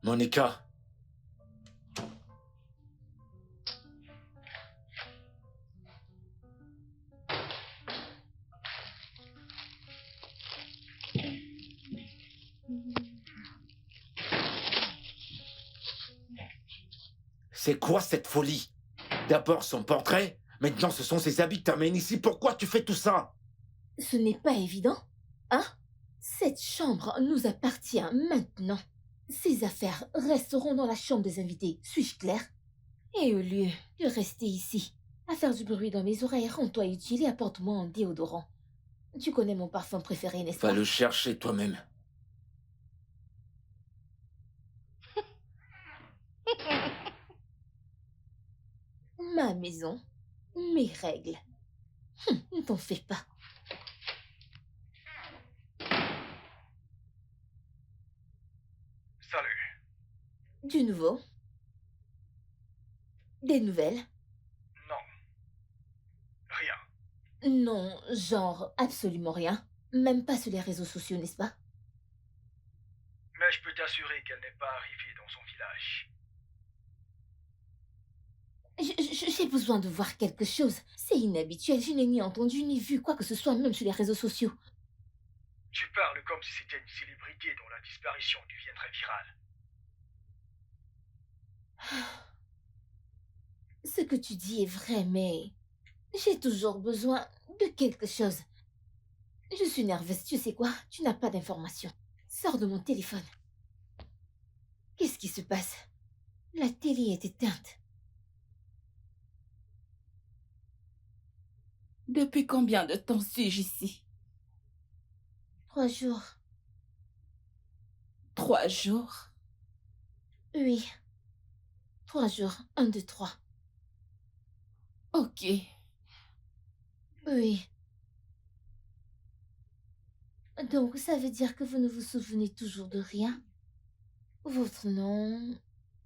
Monica. C'est quoi cette folie? D'abord son portrait, maintenant ce sont ses habits que t'amènes ici. Pourquoi tu fais tout ça? Ce n'est pas évident, hein? Cette chambre nous appartient maintenant. Ces affaires resteront dans la chambre des invités, suis-je clair? Et au lieu de rester ici, à faire du bruit dans mes oreilles, rends-toi utile et apporte-moi un déodorant. Tu connais mon parfum préféré, n'est-ce Va pas? le chercher toi-même. Ma maison, mes règles. Ne t'en fais pas. Salut. Du nouveau? Des nouvelles? Non. Rien. Non, genre absolument rien. Même pas sur les réseaux sociaux, n'est-ce pas? Mais je peux t'assurer qu'elle n'est pas arrivée dans son village. J'ai besoin de voir quelque chose. C'est inhabituel, je n'ai ni entendu ni vu quoi que ce soit, même sur les réseaux sociaux. Tu parles comme si c'était une célébrité dont la disparition deviendrait virale. Ce que tu dis est vrai, mais j'ai toujours besoin de quelque chose. Je suis nerveuse, tu sais quoi? Tu n'as pas d'informations. Sors de mon téléphone. Qu'est-ce qui se passe? La télé est éteinte. Depuis combien de temps suis-je ici? 3 jours. 3 jours? Oui. 3 jours. 1, 2, 3. Ok. Oui. Donc, ça veut dire que vous ne vous souvenez toujours de rien? Votre nom,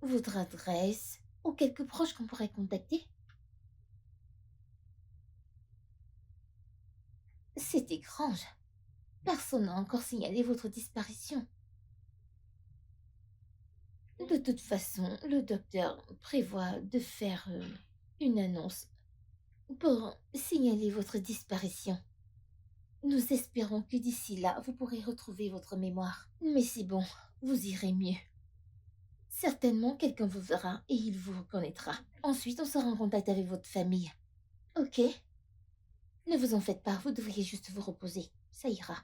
votre adresse, ou quelques proches qu'on pourrait contacter? C'est étrange. Personne n'a encore signalé votre disparition. De toute façon, le docteur prévoit de faire une annonce pour signaler votre disparition. Nous espérons que d'ici là, vous pourrez retrouver votre mémoire. Mais c'est bon, vous irez mieux. Certainement, quelqu'un vous verra et il vous reconnaîtra. Ensuite, on sera en contact avec votre famille. Ok? Ne vous en faites pas, vous devriez juste vous reposer. Ça ira.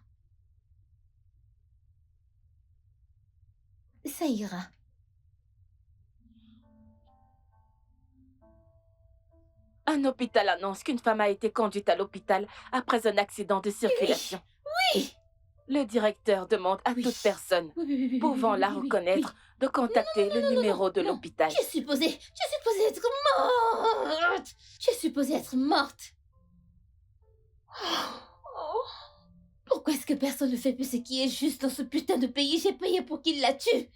Ça ira. Un hôpital annonce qu'une femme a été conduite à l'hôpital après un accident de circulation. Oui! Le directeur demande à Oui. toute personne Oui, pouvant la oui, oui, reconnaître de contacter le numéro de non. l'hôpital. Je suis supposée être morte. Je suis supposée être morte. Oh. Pourquoi est-ce que personne ne fait plus ce qui est juste dans ce putain de pays? J'ai payé pour qu'il la tue.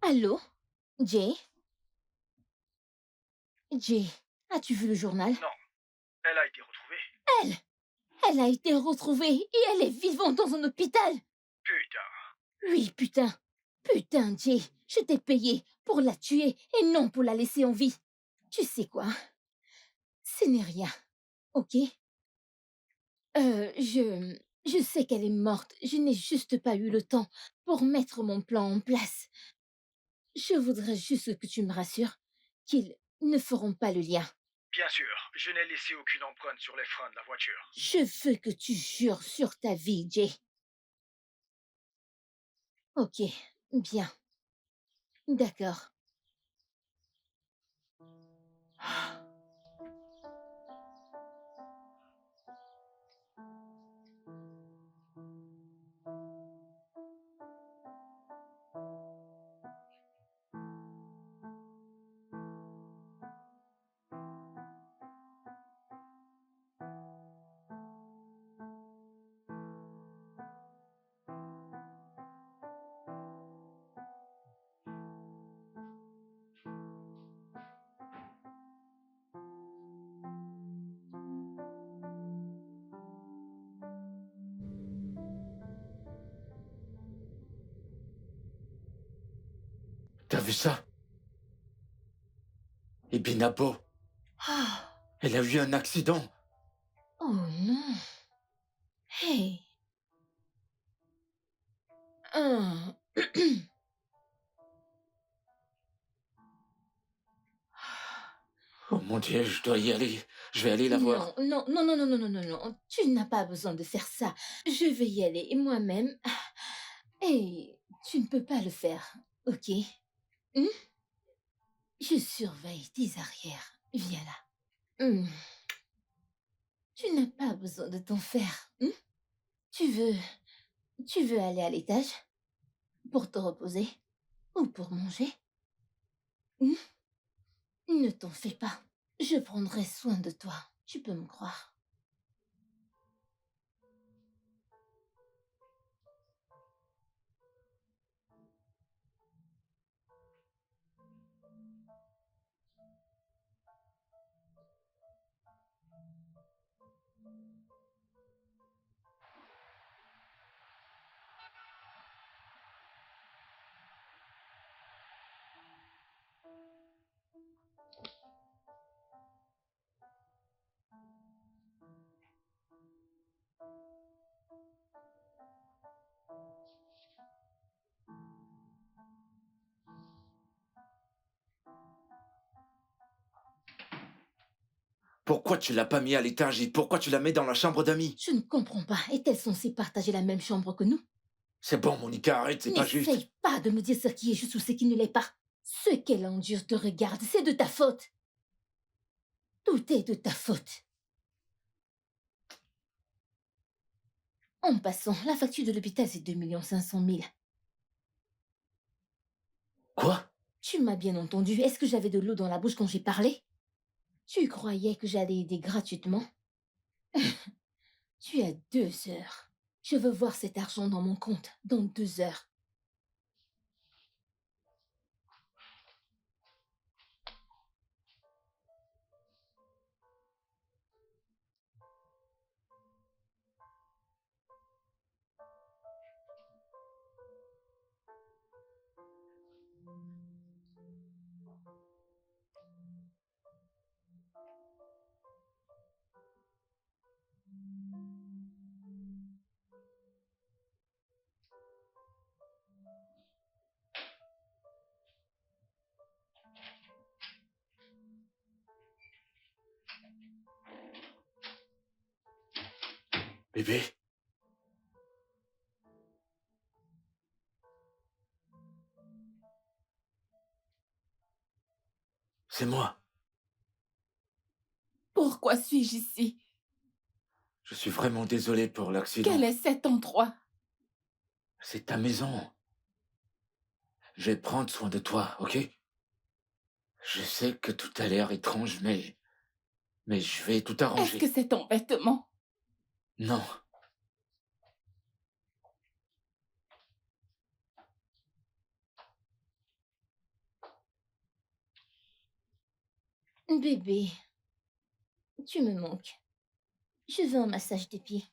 Allô? Jay? Jay, as-tu vu le journal? Non, elle a été retrouvée. Elle a été retrouvée et elle est vivante dans un hôpital. Putain. Oui, putain. Putain, Jay, je t'ai payé pour la tuer et non pour la laisser en vie. Tu sais quoi? Ce n'est rien, ok? Je sais qu'elle est morte. Je n'ai juste pas eu le temps pour mettre mon plan en place. Je voudrais juste que tu me rassures qu'ils ne feront pas le lien. Bien sûr, je n'ai laissé aucune empreinte sur les freins de la voiture. Je veux que tu jures sur ta vie, Jay. Ok, bien. D'accord. T'as vu ça? Et Binabo, Ah, elle a eu un accident. oh non. Hey. Ah. Oh mon Dieu, je dois y aller. Je vais aller la voir. Non. Tu n'as pas besoin de faire ça. Je vais y aller moi-même. Et tu ne peux pas le faire, ok? Hmm? Je surveille tes arrières. Viens là. Tu n'as pas besoin de t'en faire. Tu veux aller à l'étage? Pour te reposer? Ou pour manger? Ne t'en fais pas. Je prendrai soin de toi. Tu peux me croire. Pourquoi tu l'as pas mis à l'étage et pourquoi tu la mets dans la chambre d'amis? Je ne comprends pas. Est-elle censée partager la même chambre que nous? C'est bon, Monica, arrête, c'est pas juste. N'essaye pas de me dire ce qui est juste ou ce qui ne l'est pas. Ce qu'elle endure te regarde, c'est de ta faute. Tout est de ta faute. En passant, la facture de l'hôpital, c'est 2 500 000. Quoi? Tu m'as bien entendu. Est-ce que j'avais de l'eau dans la bouche quand j'ai parlé? Tu croyais que j'allais aider gratuitement? Tu as 2 heures. Je veux voir cet argent dans mon compte dans 2 heures. Bébé? C'est moi. Pourquoi suis-je ici? Je suis vraiment désolé pour l'accident. Quel est cet endroit? C'est ta maison. Je vais prendre soin de toi, ok? Je sais que tout a l'air étrange, mais je vais tout Est-ce arranger. que c'est ton vêtement? Non. Bébé, tu me manques. Je veux un massage des pieds.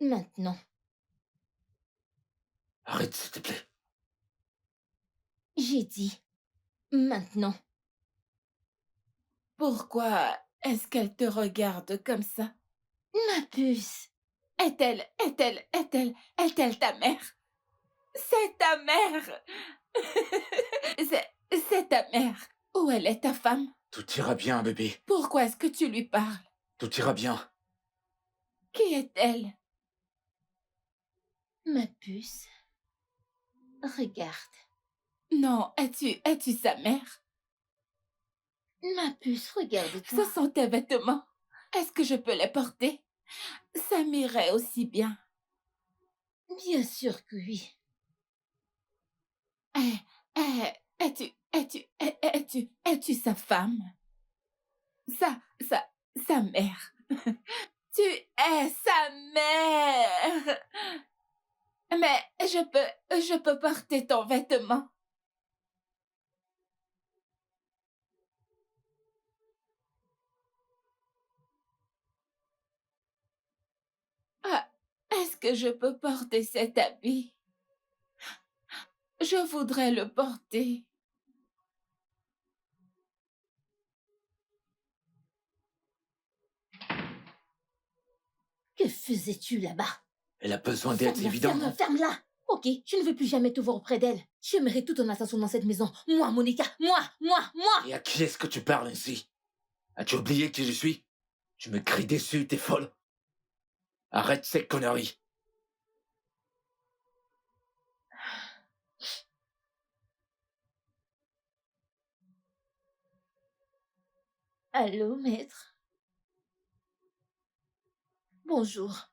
Maintenant. Arrête, s'il te plaît. J'ai dit maintenant. Pourquoi est-ce qu'elle te regarde comme ça? Ma puce. Est-elle ta mère? C'est ta mère! C'est ta mère. Où elle est ta femme? Tout ira bien, bébé. Pourquoi est-ce que tu lui parles? Tout ira bien. Qui est-elle? Ma puce. Regarde. Non, es-tu sa mère? Ma puce, Ce regarde-toi. sont tes vêtements. Est-ce que je peux les porter? Ça m'irait aussi bien. Bien sûr que oui. Es-tu sa femme? Sa mère. Tu es sa mère. Mais je peux porter ton vêtement. Ah, est-ce que je peux porter cet habit? Je voudrais le porter. Que faisais-tu là-bas? Elle a besoin d'aide, Ferme-la, évidemment. ferme-la. Ok, je ne veux plus jamais te voir auprès d'elle. J'aimerais tout en attention dans cette maison. Moi, Monica, moi. Et à qui est-ce que tu parles ainsi? As-tu oublié qui je suis? Tu me cries dessus, t'es folle. Arrête ces conneries. Allô, maître. Bonjour.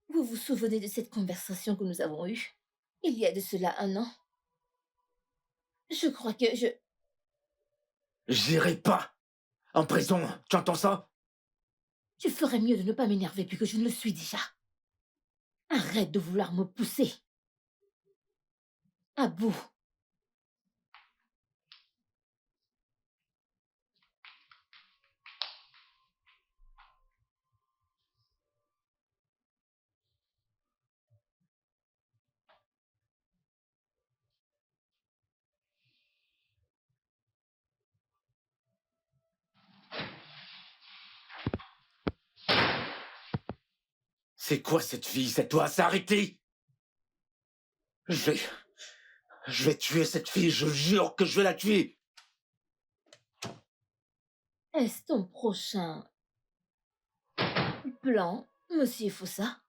Vous vous souvenez de cette conversation que nous avons eue il y a de cela 1 an? Je crois que je... J'irai pas en prison, tu entends ça? Tu ferais mieux de ne pas m'énerver plus que je ne le suis déjà. Arrête de vouloir me pousser. À bout. C'est quoi cette fille? Ça doit s'arrêter. Je vais tuer cette fille, je jure que je vais la tuer. Est-ce ton prochain plan, monsieur Fossa?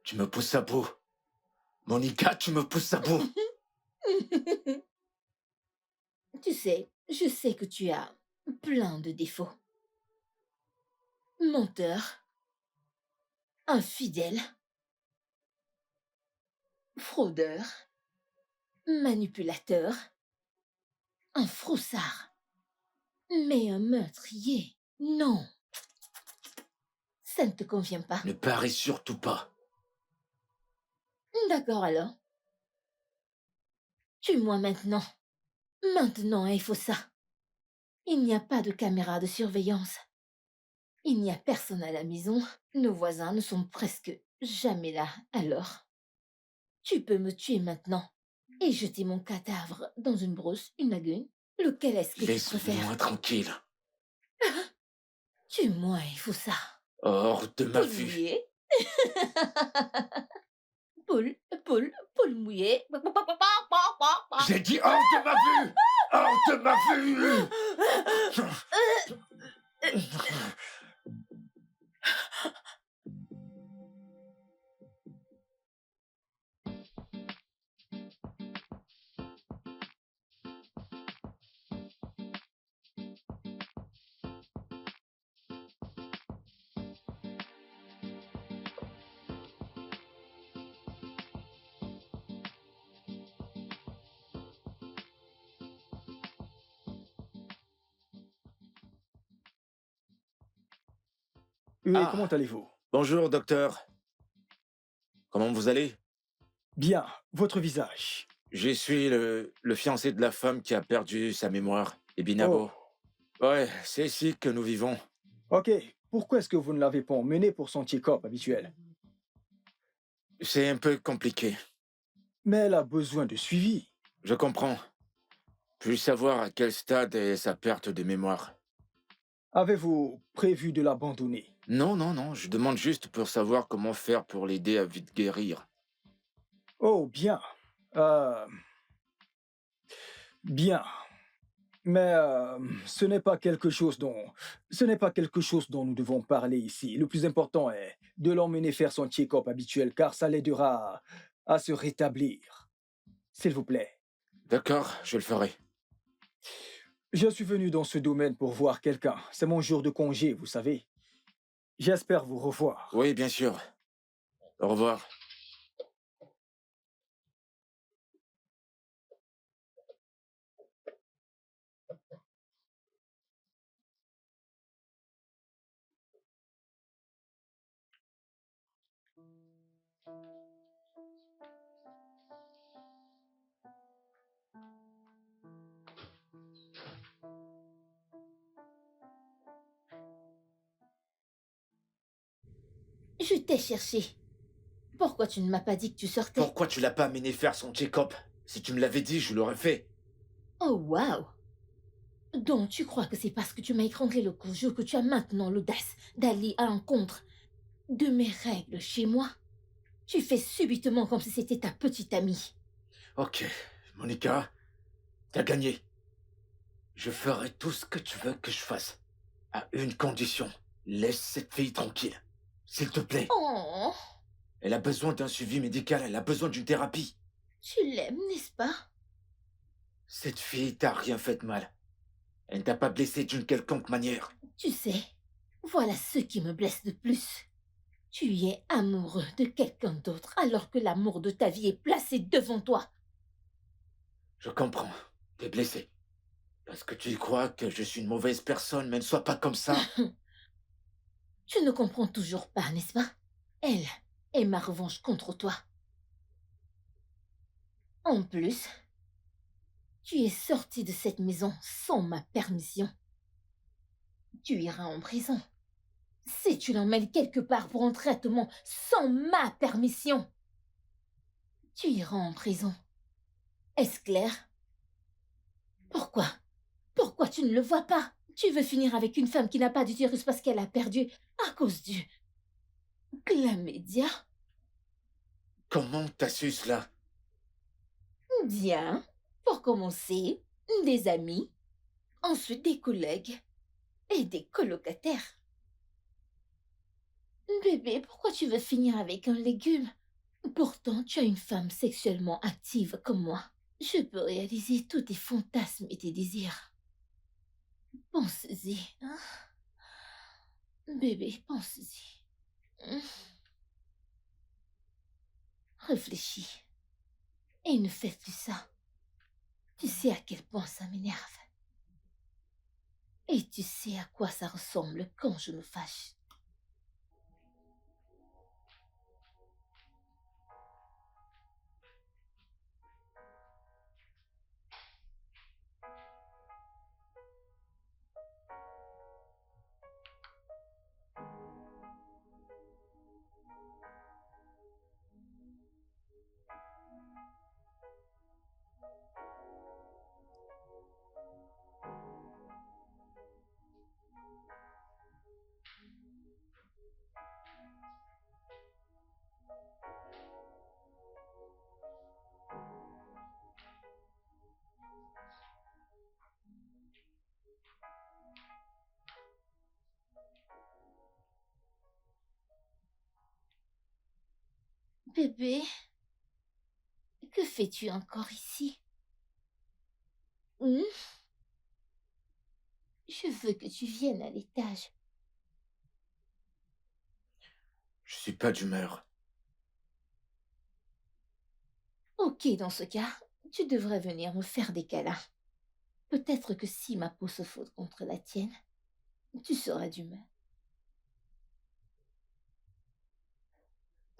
Tu me pousses à bout. Monica, tu me pousses à bout. Tu sais, je sais que tu as plein de défauts. Menteur, infidèle, fraudeur, manipulateur, un froussard. Mais un meurtrier, non. Ça ne te convient pas. Ne parais surtout pas. D'accord alors. Tue-moi maintenant. Maintenant, il faut ça. Il n'y a pas de caméra de surveillance. Il n'y a personne à la maison. Nos voisins ne sont presque jamais là. Alors, tu peux me tuer maintenant et jeter mon cadavre dans une brousse, une lagune. Lequel est-ce que tu préfères? Laisse-moi tranquille. Tue-moi, il faut ça. Hors de ma Poule vue. mouillée. Poule mouillée. J'ai dit hors de ma vue. Hors de ma vue. Oui, Ah. comment allez-vous? Bonjour, docteur. Comment vous allez? Bien, votre visage. Je suis le fiancé de la femme qui a perdu sa mémoire, Ebinabo. Ouais, c'est ici que nous vivons. Ok, pourquoi est-ce que vous ne l'avez pas emmené pour son check-up habituel? C'est un peu compliqué. Mais elle a besoin de suivi. Je comprends. Puis savoir à quel stade est sa perte de mémoire. Avez-vous prévu de l'abandonner? Non, non, non, je demande juste pour savoir comment faire pour l'aider à vite guérir. Oh, bien. Bien. Mais ce n'est pas quelque chose dont nous devons parler ici. Le plus important est de l'emmener faire son check-up habituel car ça l'aidera à se rétablir. S'il vous plaît. D'accord, je le ferai. Je suis venu dans ce domaine pour voir quelqu'un. C'est mon jour de congé, vous savez. J'espère vous revoir. Oui, bien sûr. Au revoir. Je t'ai cherché. Pourquoi tu ne m'as pas dit que tu sortais? Pourquoi tu l'as pas amené faire son check-up? Si tu me l'avais dit, je l'aurais fait. Oh, waouh! Donc, tu crois que c'est parce que tu m'as étranglé le cou que tu as maintenant l'audace d'aller à l'encontre de mes règles chez moi? Tu fais subitement comme si c'était ta petite amie. Ok, Monica, t'as gagné. Je ferai tout ce que tu veux que je fasse. À une condition. Laisse cette fille tranquille. S'il te plaît. Oh, Elle a besoin d'un suivi médical, elle a besoin d'une thérapie. tu l'aimes, n'est-ce pas? Cette fille t'a rien fait de mal. Elle ne t'a pas blessé d'une quelconque manière. Tu sais, voilà ce qui me blesse le plus. Tu es amoureux de quelqu'un d'autre alors que l'amour de ta vie est placé devant toi. Je comprends. T'es blessé. Parce que tu crois que je suis une mauvaise personne, mais ne sois pas comme ça. Tu ne comprends toujours pas, n'est-ce pas? Elle est ma revanche contre toi. En plus, tu es sorti de cette maison sans ma permission. Tu iras en prison. Si tu l'emmènes quelque part pour un traitement sans ma permission, tu iras en prison. Est-ce clair? Pourquoi? Pourquoi tu ne le vois pas? Tu veux finir avec une femme qui n'a pas d'utérus parce qu'elle a perdu à cause du chlamydia? Comment t'as su cela? Bien. Pour commencer, des amis. ensuite des collègues et des colocataires. Bébé, pourquoi tu veux finir avec un légume? Pourtant, tu as une femme sexuellement active comme moi. Je peux réaliser tous tes fantasmes et tes désirs. Pense-y, hein? Bébé, pense-y. Réfléchis. Et ne fais plus ça. Tu sais à quel point ça m'énerve. Et tu sais à quoi ça ressemble quand je me fâche. Bébé, que fais-tu encore ici? Hmm? Je veux que tu viennes à l'étage. Je suis pas d'humeur. Ok, dans ce cas, tu devrais venir me faire des câlins. Peut-être que si ma peau se frotte contre la tienne, tu seras d'humeur.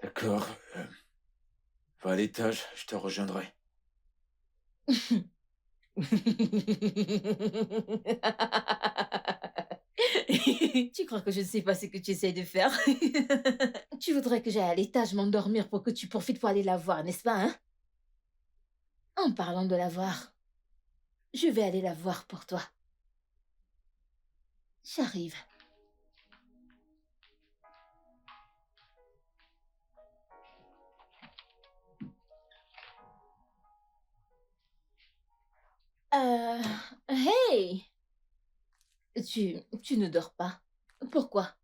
D'accord. Va à l'étage, je te rejoindrai. Tu crois que je ne sais pas ce que tu essaies de faire? Tu voudrais que j'aille à l'étage m'endormir pour que tu profites pour aller la voir, n'est-ce pas, hein? En parlant de la voir, je vais aller la voir pour toi. J'arrive. Hey! Tu ne dors pas. Pourquoi?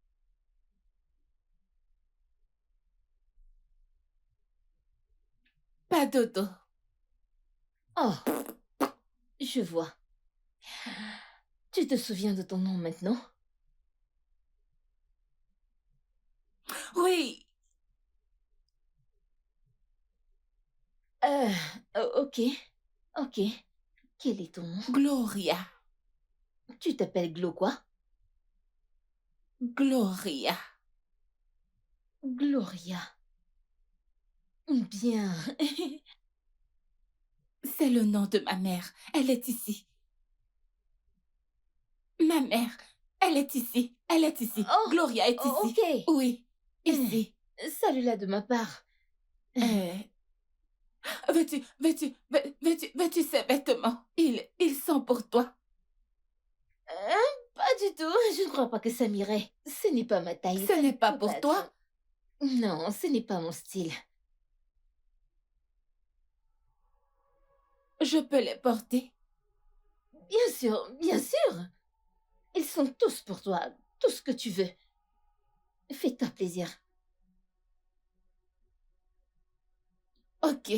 Pas dodo. Oh, je vois. Tu te souviens de ton nom maintenant? Oui, Euh, ok, ok. Quel est ton nom? Gloria. Tu t'appelles Glo quoi? Gloria. Gloria. Bien. C'est le nom de ma mère. Elle est ici. Ma mère, elle est ici. Elle est ici. Oh, Gloria est oh, ici. ok. Oui, ici. Salut-la de ma part. Euh, veux-tu ces vêtements? Ils sont pour toi. Pas du tout. Je ne crois pas que ça m'irait. Ce n'est pas ma taille. Ce ça n'est ne pas peut pour être. toi. Non, ce n'est pas mon style. Je peux les porter. Bien sûr, bien sûr. Ils sont tous pour toi. Tout ce que tu veux. Fais-toi plaisir. Ok.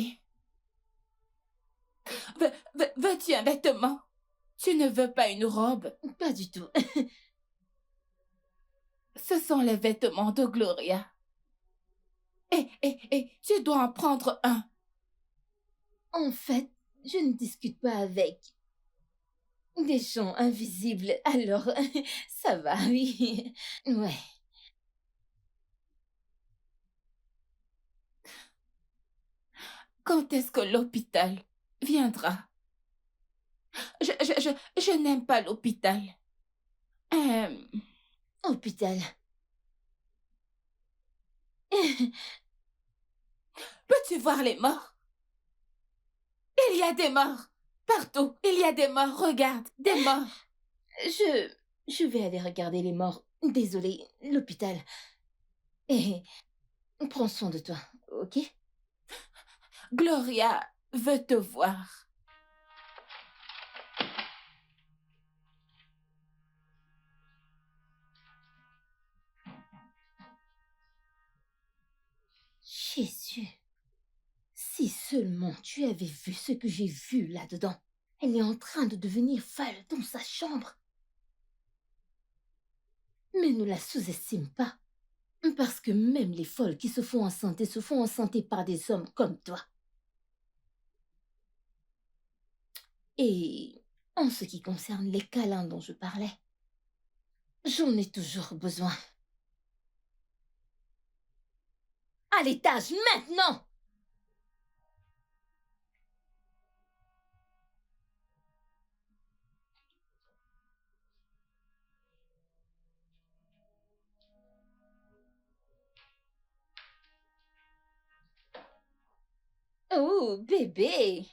Veux-tu un vêtement? Tu ne veux pas une robe? Pas du tout. Ce sont les vêtements de Gloria. Tu dois en prendre un. En fait, je ne discute pas avec des gens invisibles, alors ça va, oui. Ouais. Quand est-ce que l'hôpital viendra? Je n'aime pas l'hôpital. Hôpital. Peux-tu voir les morts? Il y a des morts. Partout, il y a des morts. Regarde, des morts. Je vais aller regarder les morts. Désolée, l'hôpital. Et prends soin de toi, ok? Gloria veut te voir. Jésus, si seulement tu avais vu ce que j'ai vu là-dedans. Elle est en train de devenir folle dans sa chambre. Mais ne la sous-estime pas, parce que même les folles qui se font enceinter par des hommes comme toi. Et en ce qui concerne les câlins dont je parlais, j'en ai toujours besoin. À l'étage, maintenant! Oh, bébé!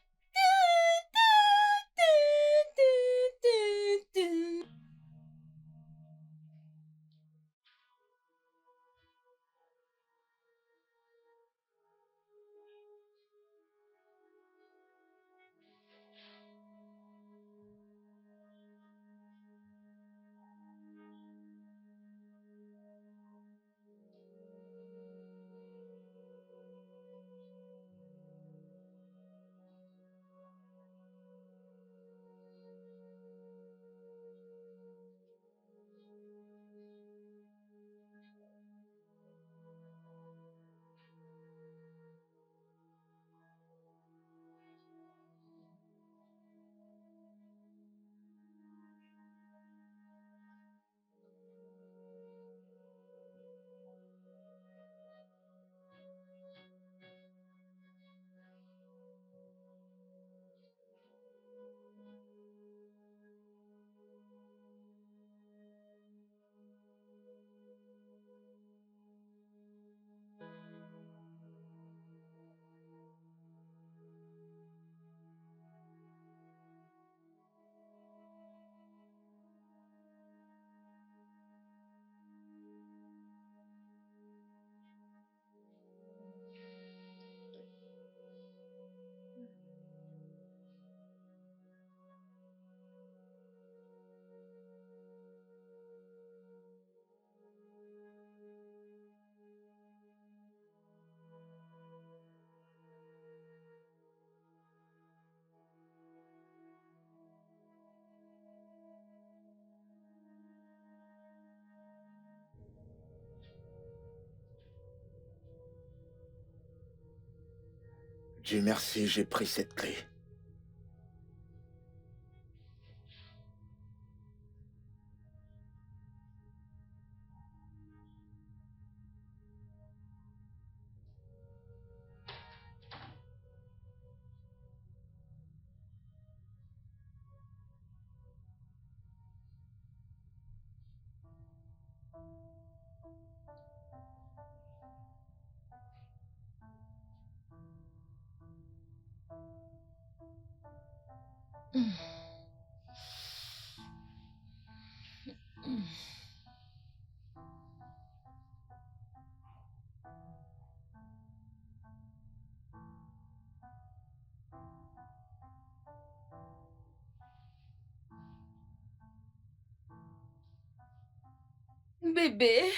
Dieu merci, j'ai pris cette clé. Bébé,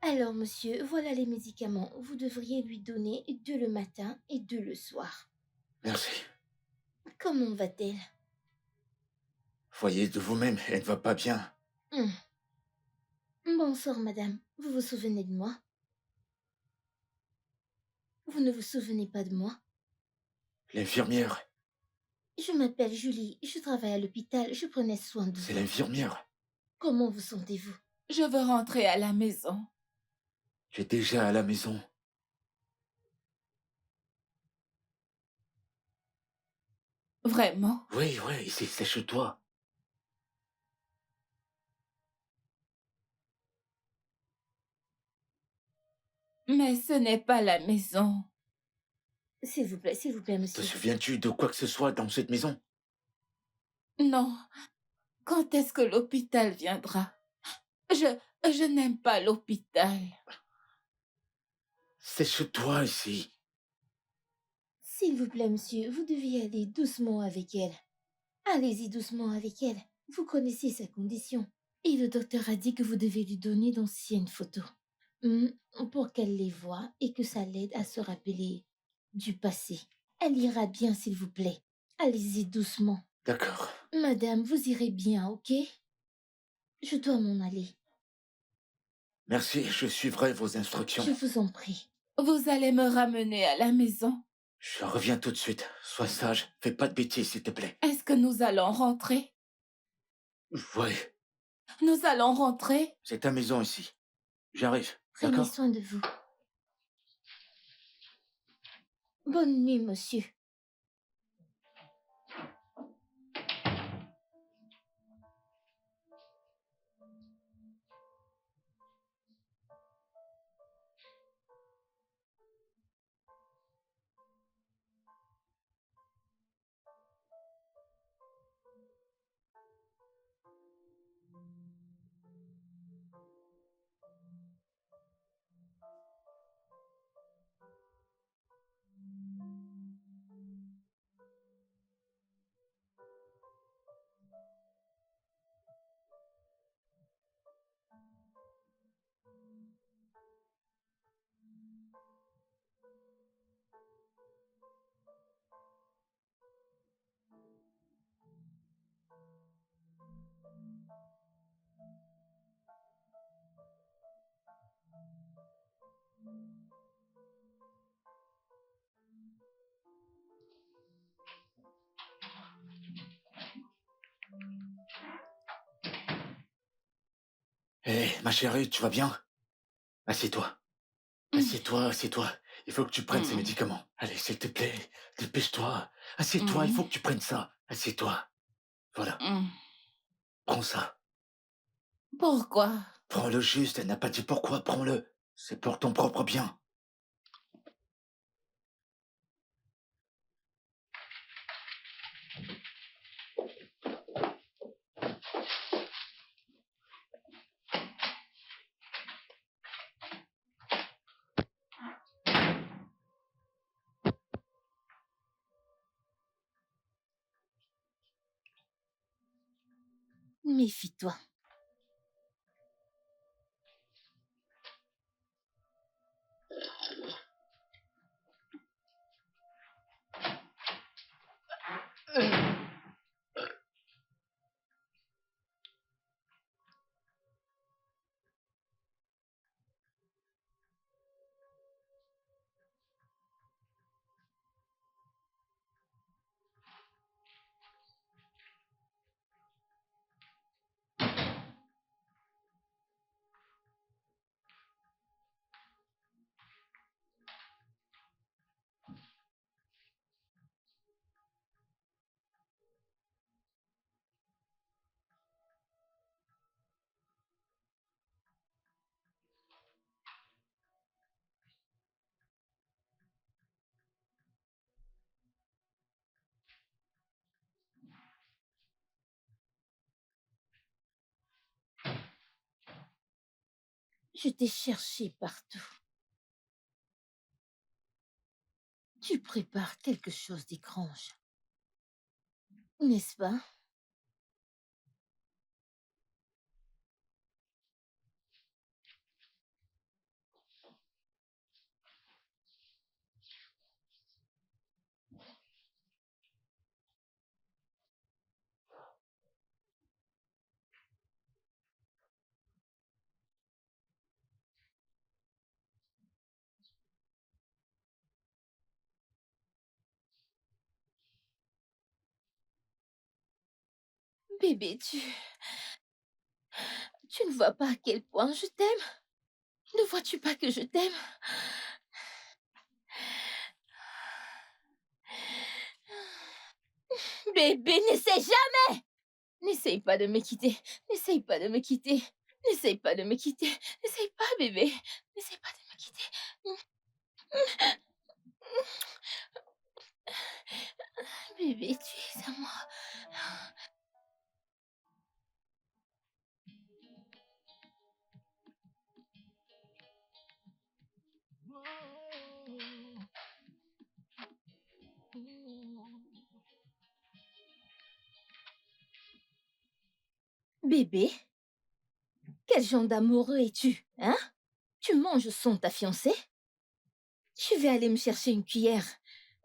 Alors, monsieur, voilà les médicaments. Vous devriez lui donner 2 le matin et 2 le soir. Merci. Comment va-t-elle? Voyez de vous-même, elle ne va pas bien. Hum. Bonsoir, madame. Vous vous souvenez de moi? Vous ne vous souvenez pas de moi? L'infirmière, Je m'appelle Julie. Je travaille à l'hôpital. Je prenais soin de c'est vous. l'infirmière. Comment vous sentez-vous? je veux rentrer à la maison. Tu es déjà à la maison. Vraiment? Oui, ici, c'est chez toi. Mais ce n'est pas la maison. S'il vous plaît, Te monsieur. souviens-tu de quoi que ce soit dans cette maison? Non. Quand est-ce que l'hôpital viendra? Je n'aime pas l'hôpital. C'est chez toi ici. S'il vous plaît, monsieur, vous deviez aller doucement avec elle. Allez-y doucement avec elle. Vous connaissez sa condition. Et le docteur a dit que vous devez lui donner d'anciennes photos. Hmm, pour qu'elle les voie et que ça l'aide à se rappeler du passé. Elle ira bien, s'il vous plaît. Allez-y doucement. D'accord. Madame, vous irez bien, ok? Je dois m'en aller. Merci, je suivrai vos instructions. Je vous en prie. Vous allez me ramener à la maison. Je reviens tout de suite. Sois sage, fais pas de bêtises, s'il te plaît. Est-ce que nous allons rentrer? Ouais, Nous allons rentrer? c'est ta maison ici. J'arrive, Prenez d'accord? soin de vous. Bonne nuit, monsieur. Hé, ma chérie, tu vas bien? Assieds-toi. Assieds-toi, assieds-toi. Il faut que tu prennes ces médicaments. Allez, s'il te plaît, dépêche-toi. Assieds-toi, il faut que tu prennes ça. Assieds-toi. Voilà, prends ça. Pourquoi? Prends-le juste, elle n'a pas dit pourquoi, prends-le. C'est pour ton propre bien. Méfie-toi. Je t'ai cherché partout. Tu prépares quelque chose d'étrange. N'est-ce pas? Bébé, tu ne vois pas à quel point je t'aime? Ne vois-tu pas que je t'aime? Bébé, n'essaie jamais! N'essaye pas de me quitter. N'essaye pas de me quitter. N'essaye pas de me quitter. N'essaye pas, bébé. N'essaye pas de me quitter. Bébé, tu es à moi. Bébé, quel genre d'amoureux es-tu, hein? Tu manges sans ta fiancée? Je vais aller me chercher une cuillère.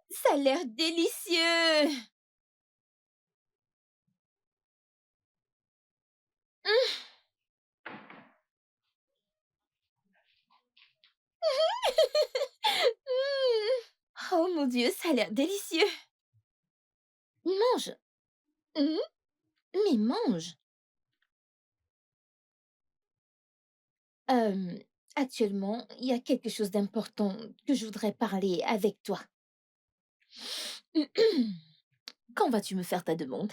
Ça a l'air délicieux! Oh mon Dieu, ça a l'air délicieux! Mange! Mmh, mais mange! Euh, Actuellement, il y a quelque chose d'important que je voudrais parler avec toi. Quand vas-tu me faire ta demande?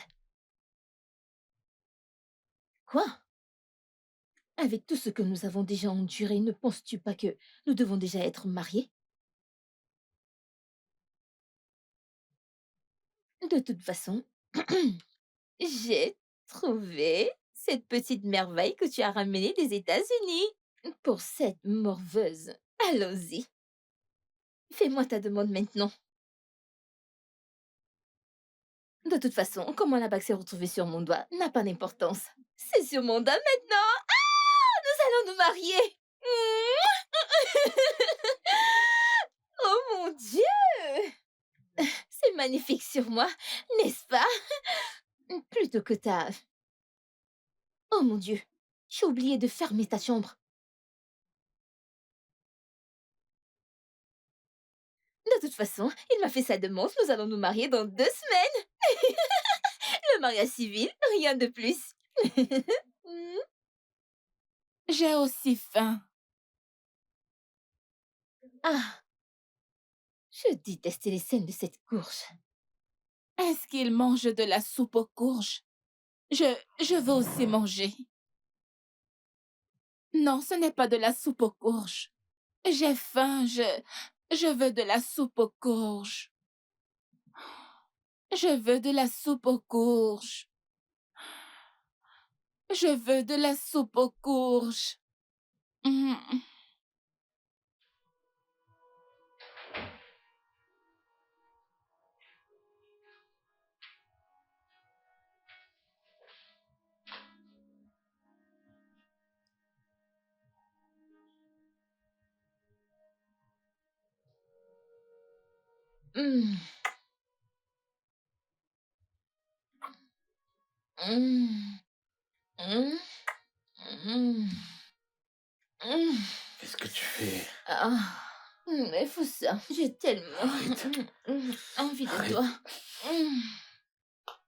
Quoi? Avec tout ce que nous avons déjà enduré, ne penses-tu pas que nous devons déjà être mariés? De toute façon, j'ai trouvé cette petite merveille que tu as ramenée des États-Unis. Pour cette morveuse, allons-y. Fais-moi ta demande maintenant. De toute façon, comment la bague s'est retrouvée sur mon doigt n'a pas d'importance. C'est sur mon doigt maintenant. Ah, nous allons nous marier. Oh mon Dieu! C'est magnifique sur moi, n'est-ce pas? Plutôt que ta... Oh mon Dieu, j'ai oublié de fermer ta chambre. De toute façon, il m'a fait sa demande, nous allons nous marier dans 2 semaines. Le mariage civil, rien de plus. J'ai aussi faim. Ah, je détestais les scènes de cette courge. Est-ce qu'il mange de la soupe aux courges? Je veux aussi manger. Non, ce n'est pas de la soupe aux courges. J'ai faim, je veux de la soupe aux courges. Je veux de la soupe aux courges. Je veux de la soupe aux courges. Mm. Mm. Mm. Mm. Mm. Mm. Qu'est-ce que tu fais? Ah, mais faut ça. J'ai tellement Arrête. envie de Arrête. toi.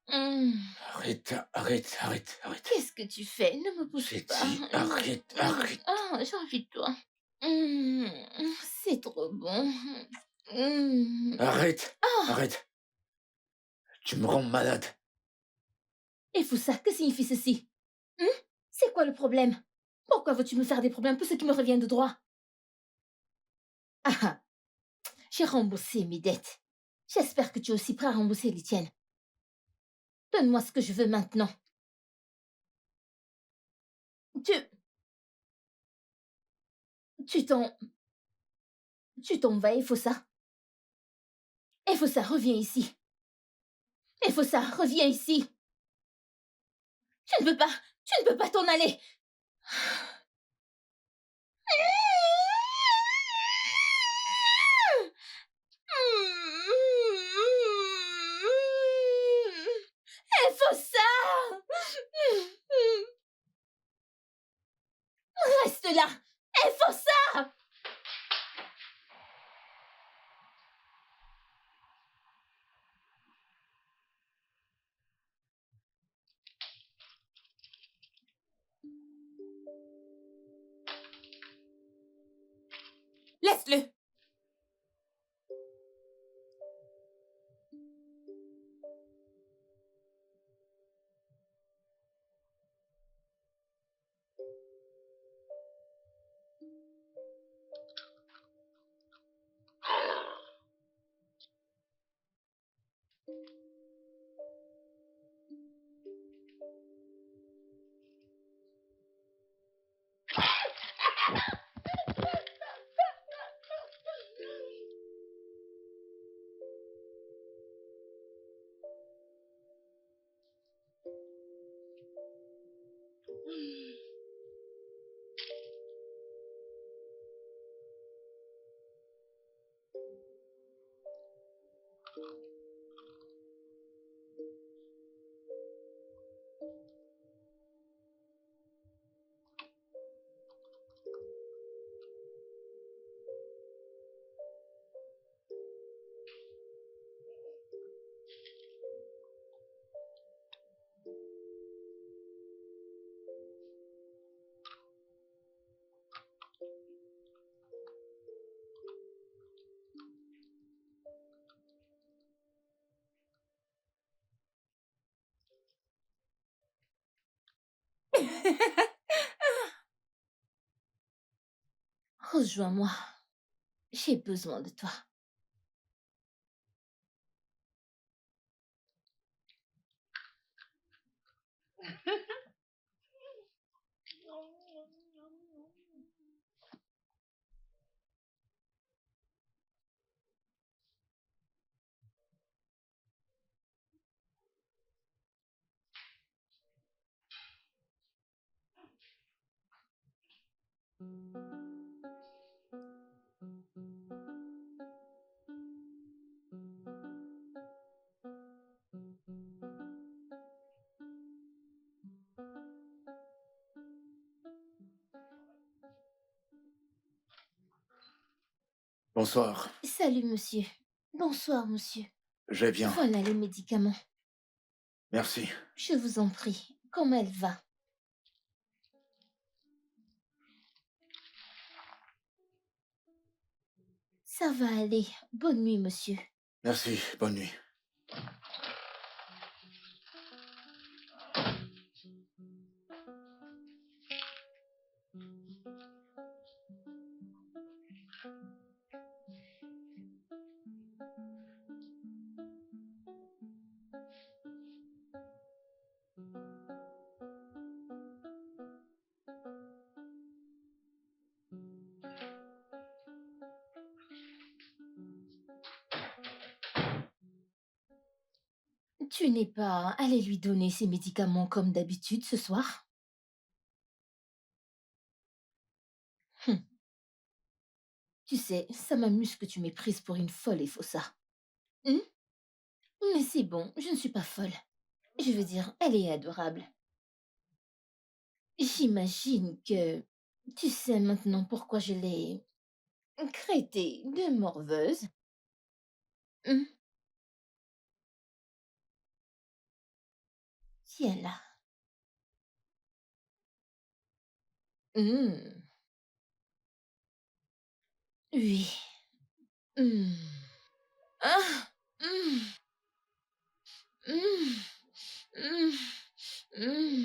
Mm. Arrête. Qu'est-ce que tu fais? Ne me pousse J'ai pas. dit arrête. Ah, j'ai envie de toi. Mm. C'est trop bon. Mm. Arrête. Tu me rends malade. Et Foussa, que signifie ceci? C'est quoi le problème? Pourquoi veux-tu me faire des problèmes pour ce qui me revient de droit? Ah, j'ai remboursé mes dettes. J'espère que tu es aussi prêt à rembourser les tiennes. Donne-moi ce que je veux maintenant. Tu t'en vas, Efossa. Efossa, reviens ici. Efossa, reviens ici. Tu ne peux pas t'en aller. Efossa! Reste là. Efossa! Laisse-le. Rejoins-moi. J'ai besoin de toi. Bonsoir. Salut, monsieur. Bonsoir, monsieur. Je vais bien. Voilà les médicaments. Merci. Je vous en prie. Comment elle va? Ça va aller. Bonne nuit, monsieur. Merci. Bonne nuit. Tu n'es pas allé lui donner ses médicaments comme d'habitude ce soir? Hum. Tu sais, ça m'amuse que tu m'aies prise pour une folle et faussa. Hum? Mais c'est bon, je ne suis pas folle. Je veux dire, elle est adorable. J'imagine que tu sais maintenant pourquoi je l'ai traitée de morveuse. Hum? Tiens là. Hum. Oui. Hum. Ah! Hum. Hum. Hum. Hum.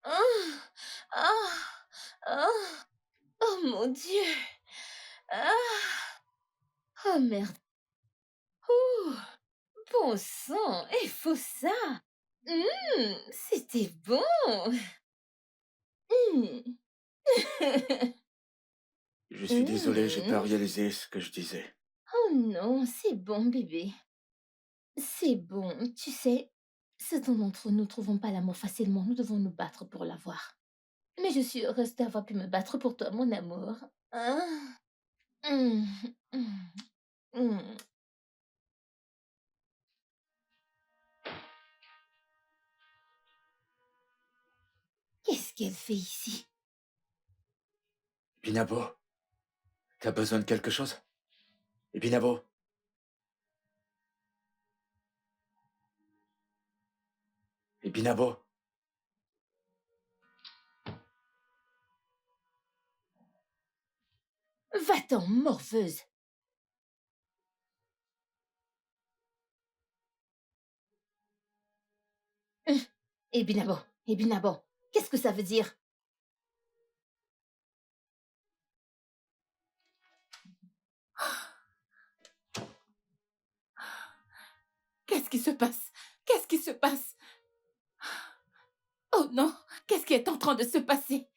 Ah! Ah! Ah! Oh mon Dieu! Ah! Oh merde! Ouh! Bon sang! Il faut ça! C'était bon! Mmh. Je suis désolé, j'ai pas réalisé ce que je disais. Oh non, c'est bon, bébé. C'est bon. Tu sais, certains d'entre nous ne trouvons pas l'amour facilement. Nous devons nous battre pour l'avoir. Mais je suis heureuse d'avoir pu me battre pour toi, mon amour. Ah. Mmh. Mmh. Mmh. Qu'est-ce qu'elle fait ici? Binabo, t'as besoin de quelque chose? Binabo? Binabo? Va-t'en, morveuse! Binabo, Binabo, qu'est-ce que ça veut dire? Qu'est-ce qui se passe? Qu'est-ce qui se passe? Oh non, qu'est-ce qui est en train de se passer?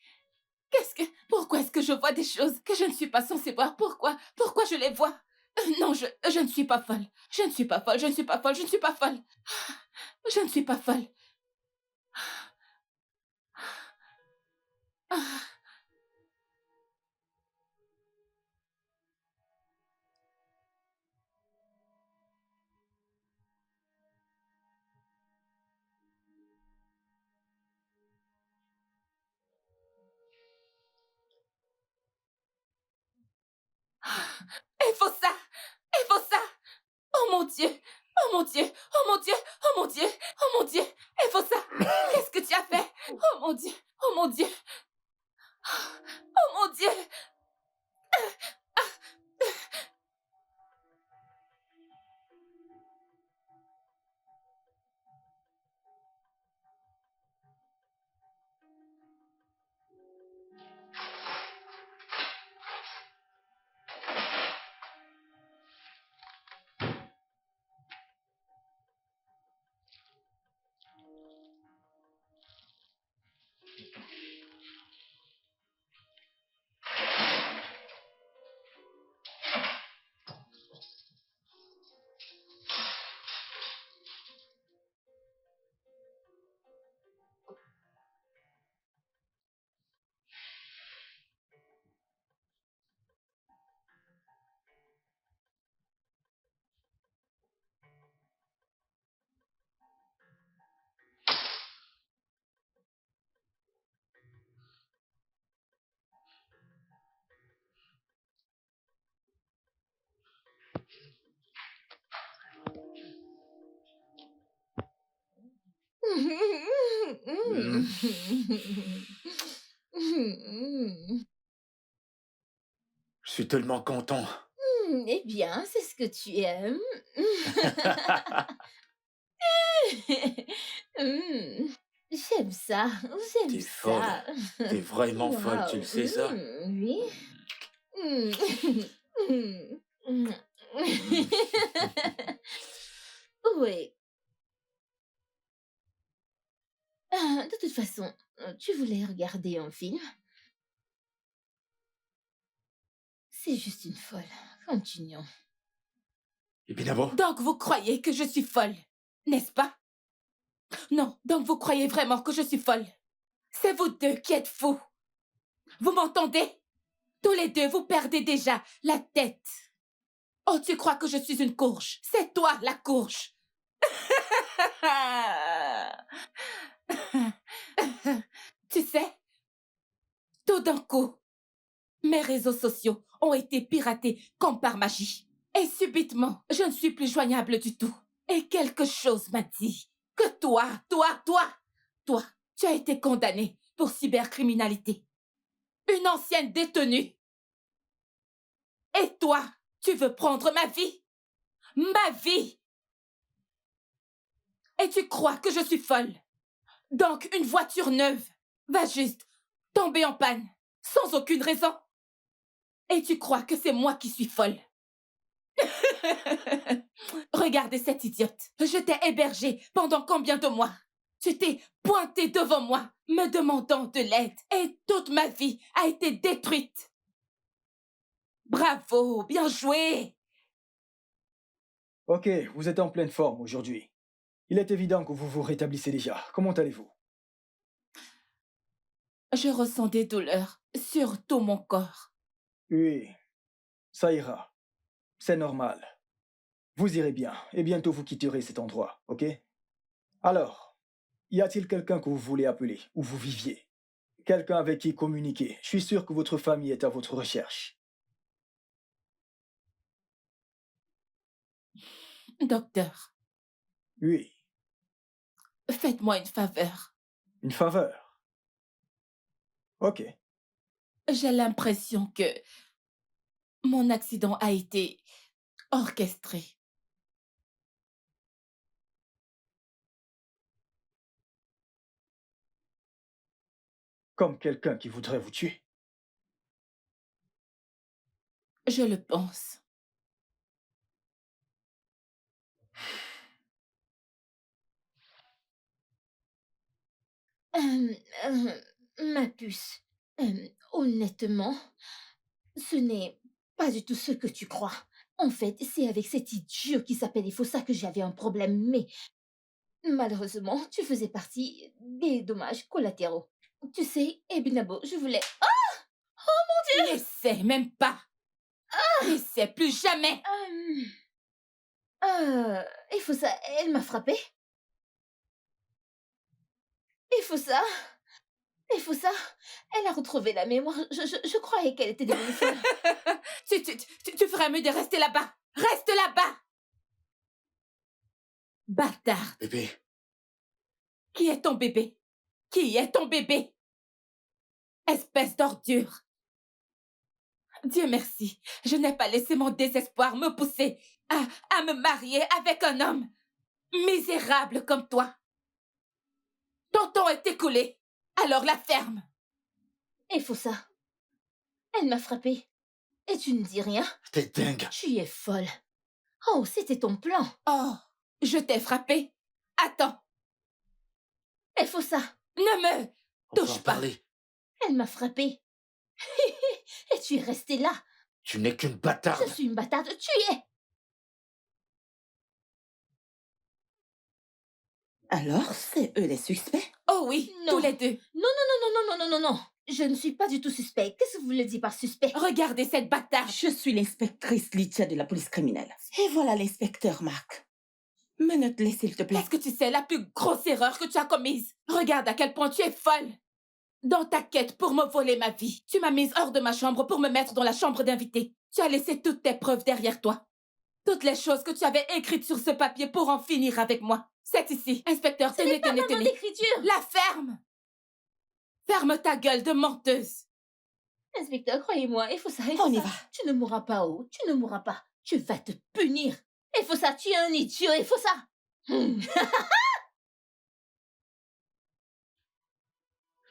Pourquoi est-ce que je vois des choses que je ne suis pas censée voir? Pourquoi je les vois? Non, je ne suis pas folle. Je ne suis pas folle, je ne suis pas folle, je ne suis pas folle. Je ne suis pas folle. Il faut ça! Il faut ça! Oh mon Dieu! Oh mon Dieu! Oh mon Dieu! Oh mon Dieu! Oh mon Dieu! Il faut ça! Qu'est-ce que tu as fait? Oh mon Dieu! Oh mon Dieu! Oh mon Dieu! Je suis tellement content. Eh bien, c'est ce que tu aimes. Hmm, J'aime ça, j'aime T'es folle. ça. T'es vraiment folle, tu le Waouh, sais ça? oui. Hmm, hmm, hmm. Oui. De toute façon, tu voulais regarder un film? C'est juste une folle. Continuons. Et Binabo? Donc vous croyez que je suis folle, n'est-ce pas? Non, donc vous croyez vraiment que je suis folle? C'est vous deux qui êtes fous. Vous m'entendez? Tous les deux, vous perdez déjà la tête. Oh, tu crois que je suis une courge? C'est toi, la courge. Tu sais, tout d'un coup, mes réseaux sociaux ont été piratés comme par magie. Et subitement, je ne suis plus joignable du tout. Et quelque chose m'a dit que toi, tu as été condamné pour cybercriminalité. Une ancienne détenue. Et toi, tu veux prendre ma vie? Ma vie! Et tu crois que je suis folle? Donc une voiture neuve va juste tomber en panne, sans aucune raison. Et tu crois que c'est moi qui suis folle? Regardez cette idiote. Je t'ai hébergée pendant combien de mois? Tu t'es pointée devant moi, me demandant de l'aide. Et toute ma vie a été détruite. Bravo, bien joué. Ok, vous êtes en pleine forme aujourd'hui. Il est évident que vous vous rétablissez déjà. Comment allez-vous? Je ressens des douleurs sur tout mon corps. Oui, ça ira. C'est normal. Vous irez bien, et bientôt vous quitterez cet endroit, ok? Alors, y a-t-il quelqu'un que vous voulez appeler, où vous viviez? Quelqu'un avec qui communiquer? Je suis sûr que votre famille est à votre recherche. Docteur, Oui, faites-moi une faveur. une faveur. Ok. J'ai l'impression que mon accident a été orchestré. Comme quelqu'un qui voudrait vous tuer. Je le pense. Euh, Ma puce, honnêtement, ce n'est pas du tout ce que tu crois. En fait, c'est avec cet idiot qui s'appelle Ifosa que j'avais un problème, mais malheureusement, tu faisais partie des dommages collatéraux. Tu sais, Ebinabo, je voulais... N'essaie même pas. N'essaie plus jamais. Ifosa, elle m'a frappée. Ifosa, elle a retrouvé la mémoire. Je croyais qu'elle était devenue folle. Tu ferais mieux de rester là-bas. Reste là-bas. Bâtard. Bébé, Qui est ton bébé? Qui est ton bébé? Espèce d'ordure. Dieu merci, je n'ai pas laissé mon désespoir me pousser à me marier avec un homme misérable comme toi. Ton temps est écoulé, alors la ferme. Ifosa, elle m'a frappée. Et tu ne dis rien? t'es dingue. Tu es folle. Oh, c'était ton plan. Oh, je t'ai frappé. Attends, Ifosa, ne me On va touche en pas. parler. elle m'a frappée. Et tu es restée là. Tu n'es qu'une bâtarde. Je suis une bâtarde. Tu es. Alors, c'est eux les suspects? Oh oui, Non. tous les deux. Non. Je ne suis pas du tout suspect. Qu'est-ce que vous voulez dire par suspect? Regardez cette bâtarde. Je suis l'inspectrice Lydia de la police criminelle. Et voilà l'inspecteur Marc. Menotte-les, s'il te plaît. Est-ce que tu sais la plus grosse erreur que tu as commise? Regarde à quel point tu es folle. Dans ta quête pour me voler ma vie, tu m'as mise hors de ma chambre pour me mettre dans la chambre d'invité. Tu as laissé toutes tes preuves derrière toi. Toutes les choses que tu avais écrites sur ce papier pour en finir avec moi. C'est ici. Inspecteur, Ce n'est tenez, pas tenez, maman tenez. d'écriture. La ferme. Ferme ta gueule de menteuse. Inspecteur, croyez-moi, il faut ça. On y va. Tu ne mourras pas, oh. Tu ne mourras pas. Tu vas te punir. Il faut ça. Tu es un idiot. Il faut ça.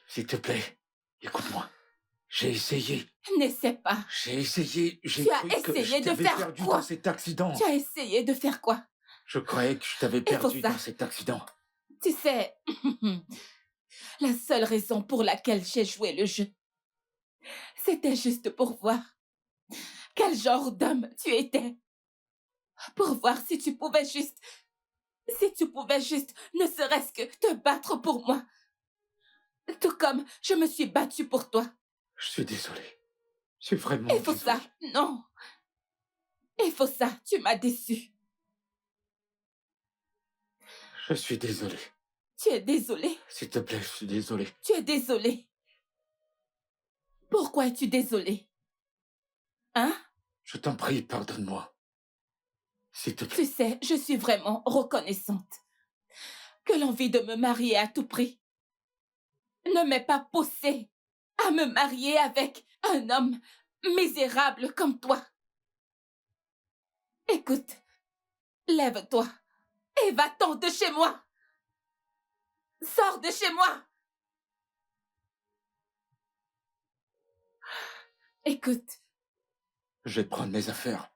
S'il te plaît, écoute-moi. J'ai essayé. N'essaie pas. J'ai essayé. J'ai Tu as cru que essayé je de t'avais faire perdu quoi? dans cet accident. Tu as essayé de faire quoi? Je croyais que je t'avais Il faut perdu ça. dans cet accident. Tu sais, la seule raison pour laquelle j'ai joué le jeu, c'était juste pour voir quel genre d'homme tu étais. Pour voir si tu pouvais juste ne serait-ce que te battre pour moi. Tout comme je me suis battue pour toi. Je suis désolé. Je suis vraiment Il faut désolé. ça. Non. Il faut ça. Tu m'as déçu. Je suis désolé. Tu es désolé. S'il te plaît, je suis désolé. Tu es désolé. Pourquoi es-tu désolé? Hein? Je t'en prie, pardonne-moi. S'il te plaît. Tu sais, je suis vraiment reconnaissante que l'envie de me marier à tout prix ne m'ait pas poussée à me marier avec un homme misérable comme toi. Écoute, lève-toi et va-t'en de chez moi. Sors de chez moi. Écoute, Je vais prendre mes affaires.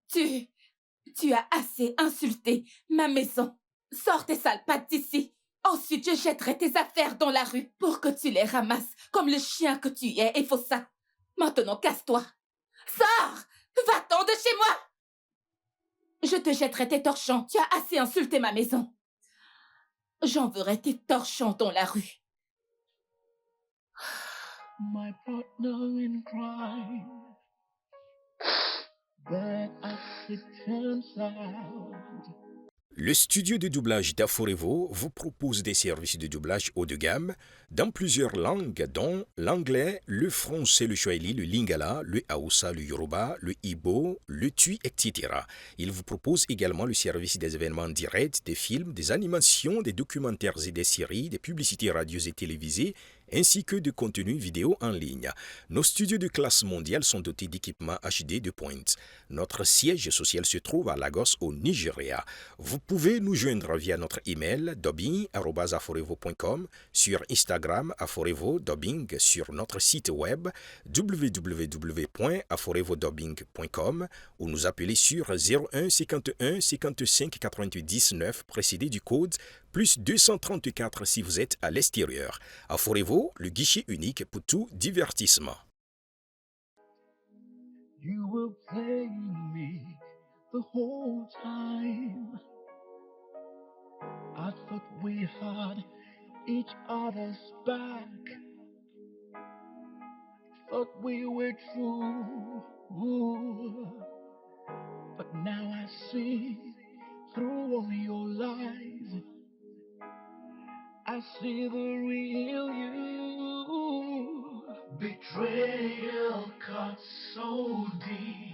tu as assez insulté ma maison. Sors tes sales pattes d'ici. Ensuite, je jetterai tes affaires dans la rue pour que tu les ramasses comme le chien que tu es, et faut ça. Maintenant, casse-toi. Sors! Va-t'en de chez moi! Je te jetterai tes torchons. Tu as assez insulté ma maison. J'enverrai tes torchons dans la rue. My partner in crime. But as it turns out. Le studio de doublage d'Aforevo vous propose des services de doublage haut de gamme dans plusieurs langues, dont l'anglais, le français, le swahili, le lingala, le hausa, le yoruba, le igbo, le tui, etc. Il vous propose également le service des événements directs, des films, des animations, des documentaires et des séries, des publicités radios et télévisées, ainsi que de contenus vidéo en ligne. Nos studios de classe mondiale sont dotés d'équipements HD de pointe. Notre siège social se trouve à Lagos, au Nigeria. Vous pouvez nous joindre via notre email dubbing@aforevo.com, sur Instagram Aforevo Dubbing, sur notre site web www.aforevodubbing.com ou nous appeler sur 01 51 55 88 19 précédé du code plus 234 si vous êtes à l'extérieur. Aforevo, le guichet unique pour tout divertissement. You were playing me the whole time. I thought we had each other's back. Thought we were true. But now I see through all your lies. I see the real you. Betrayal cut so deep.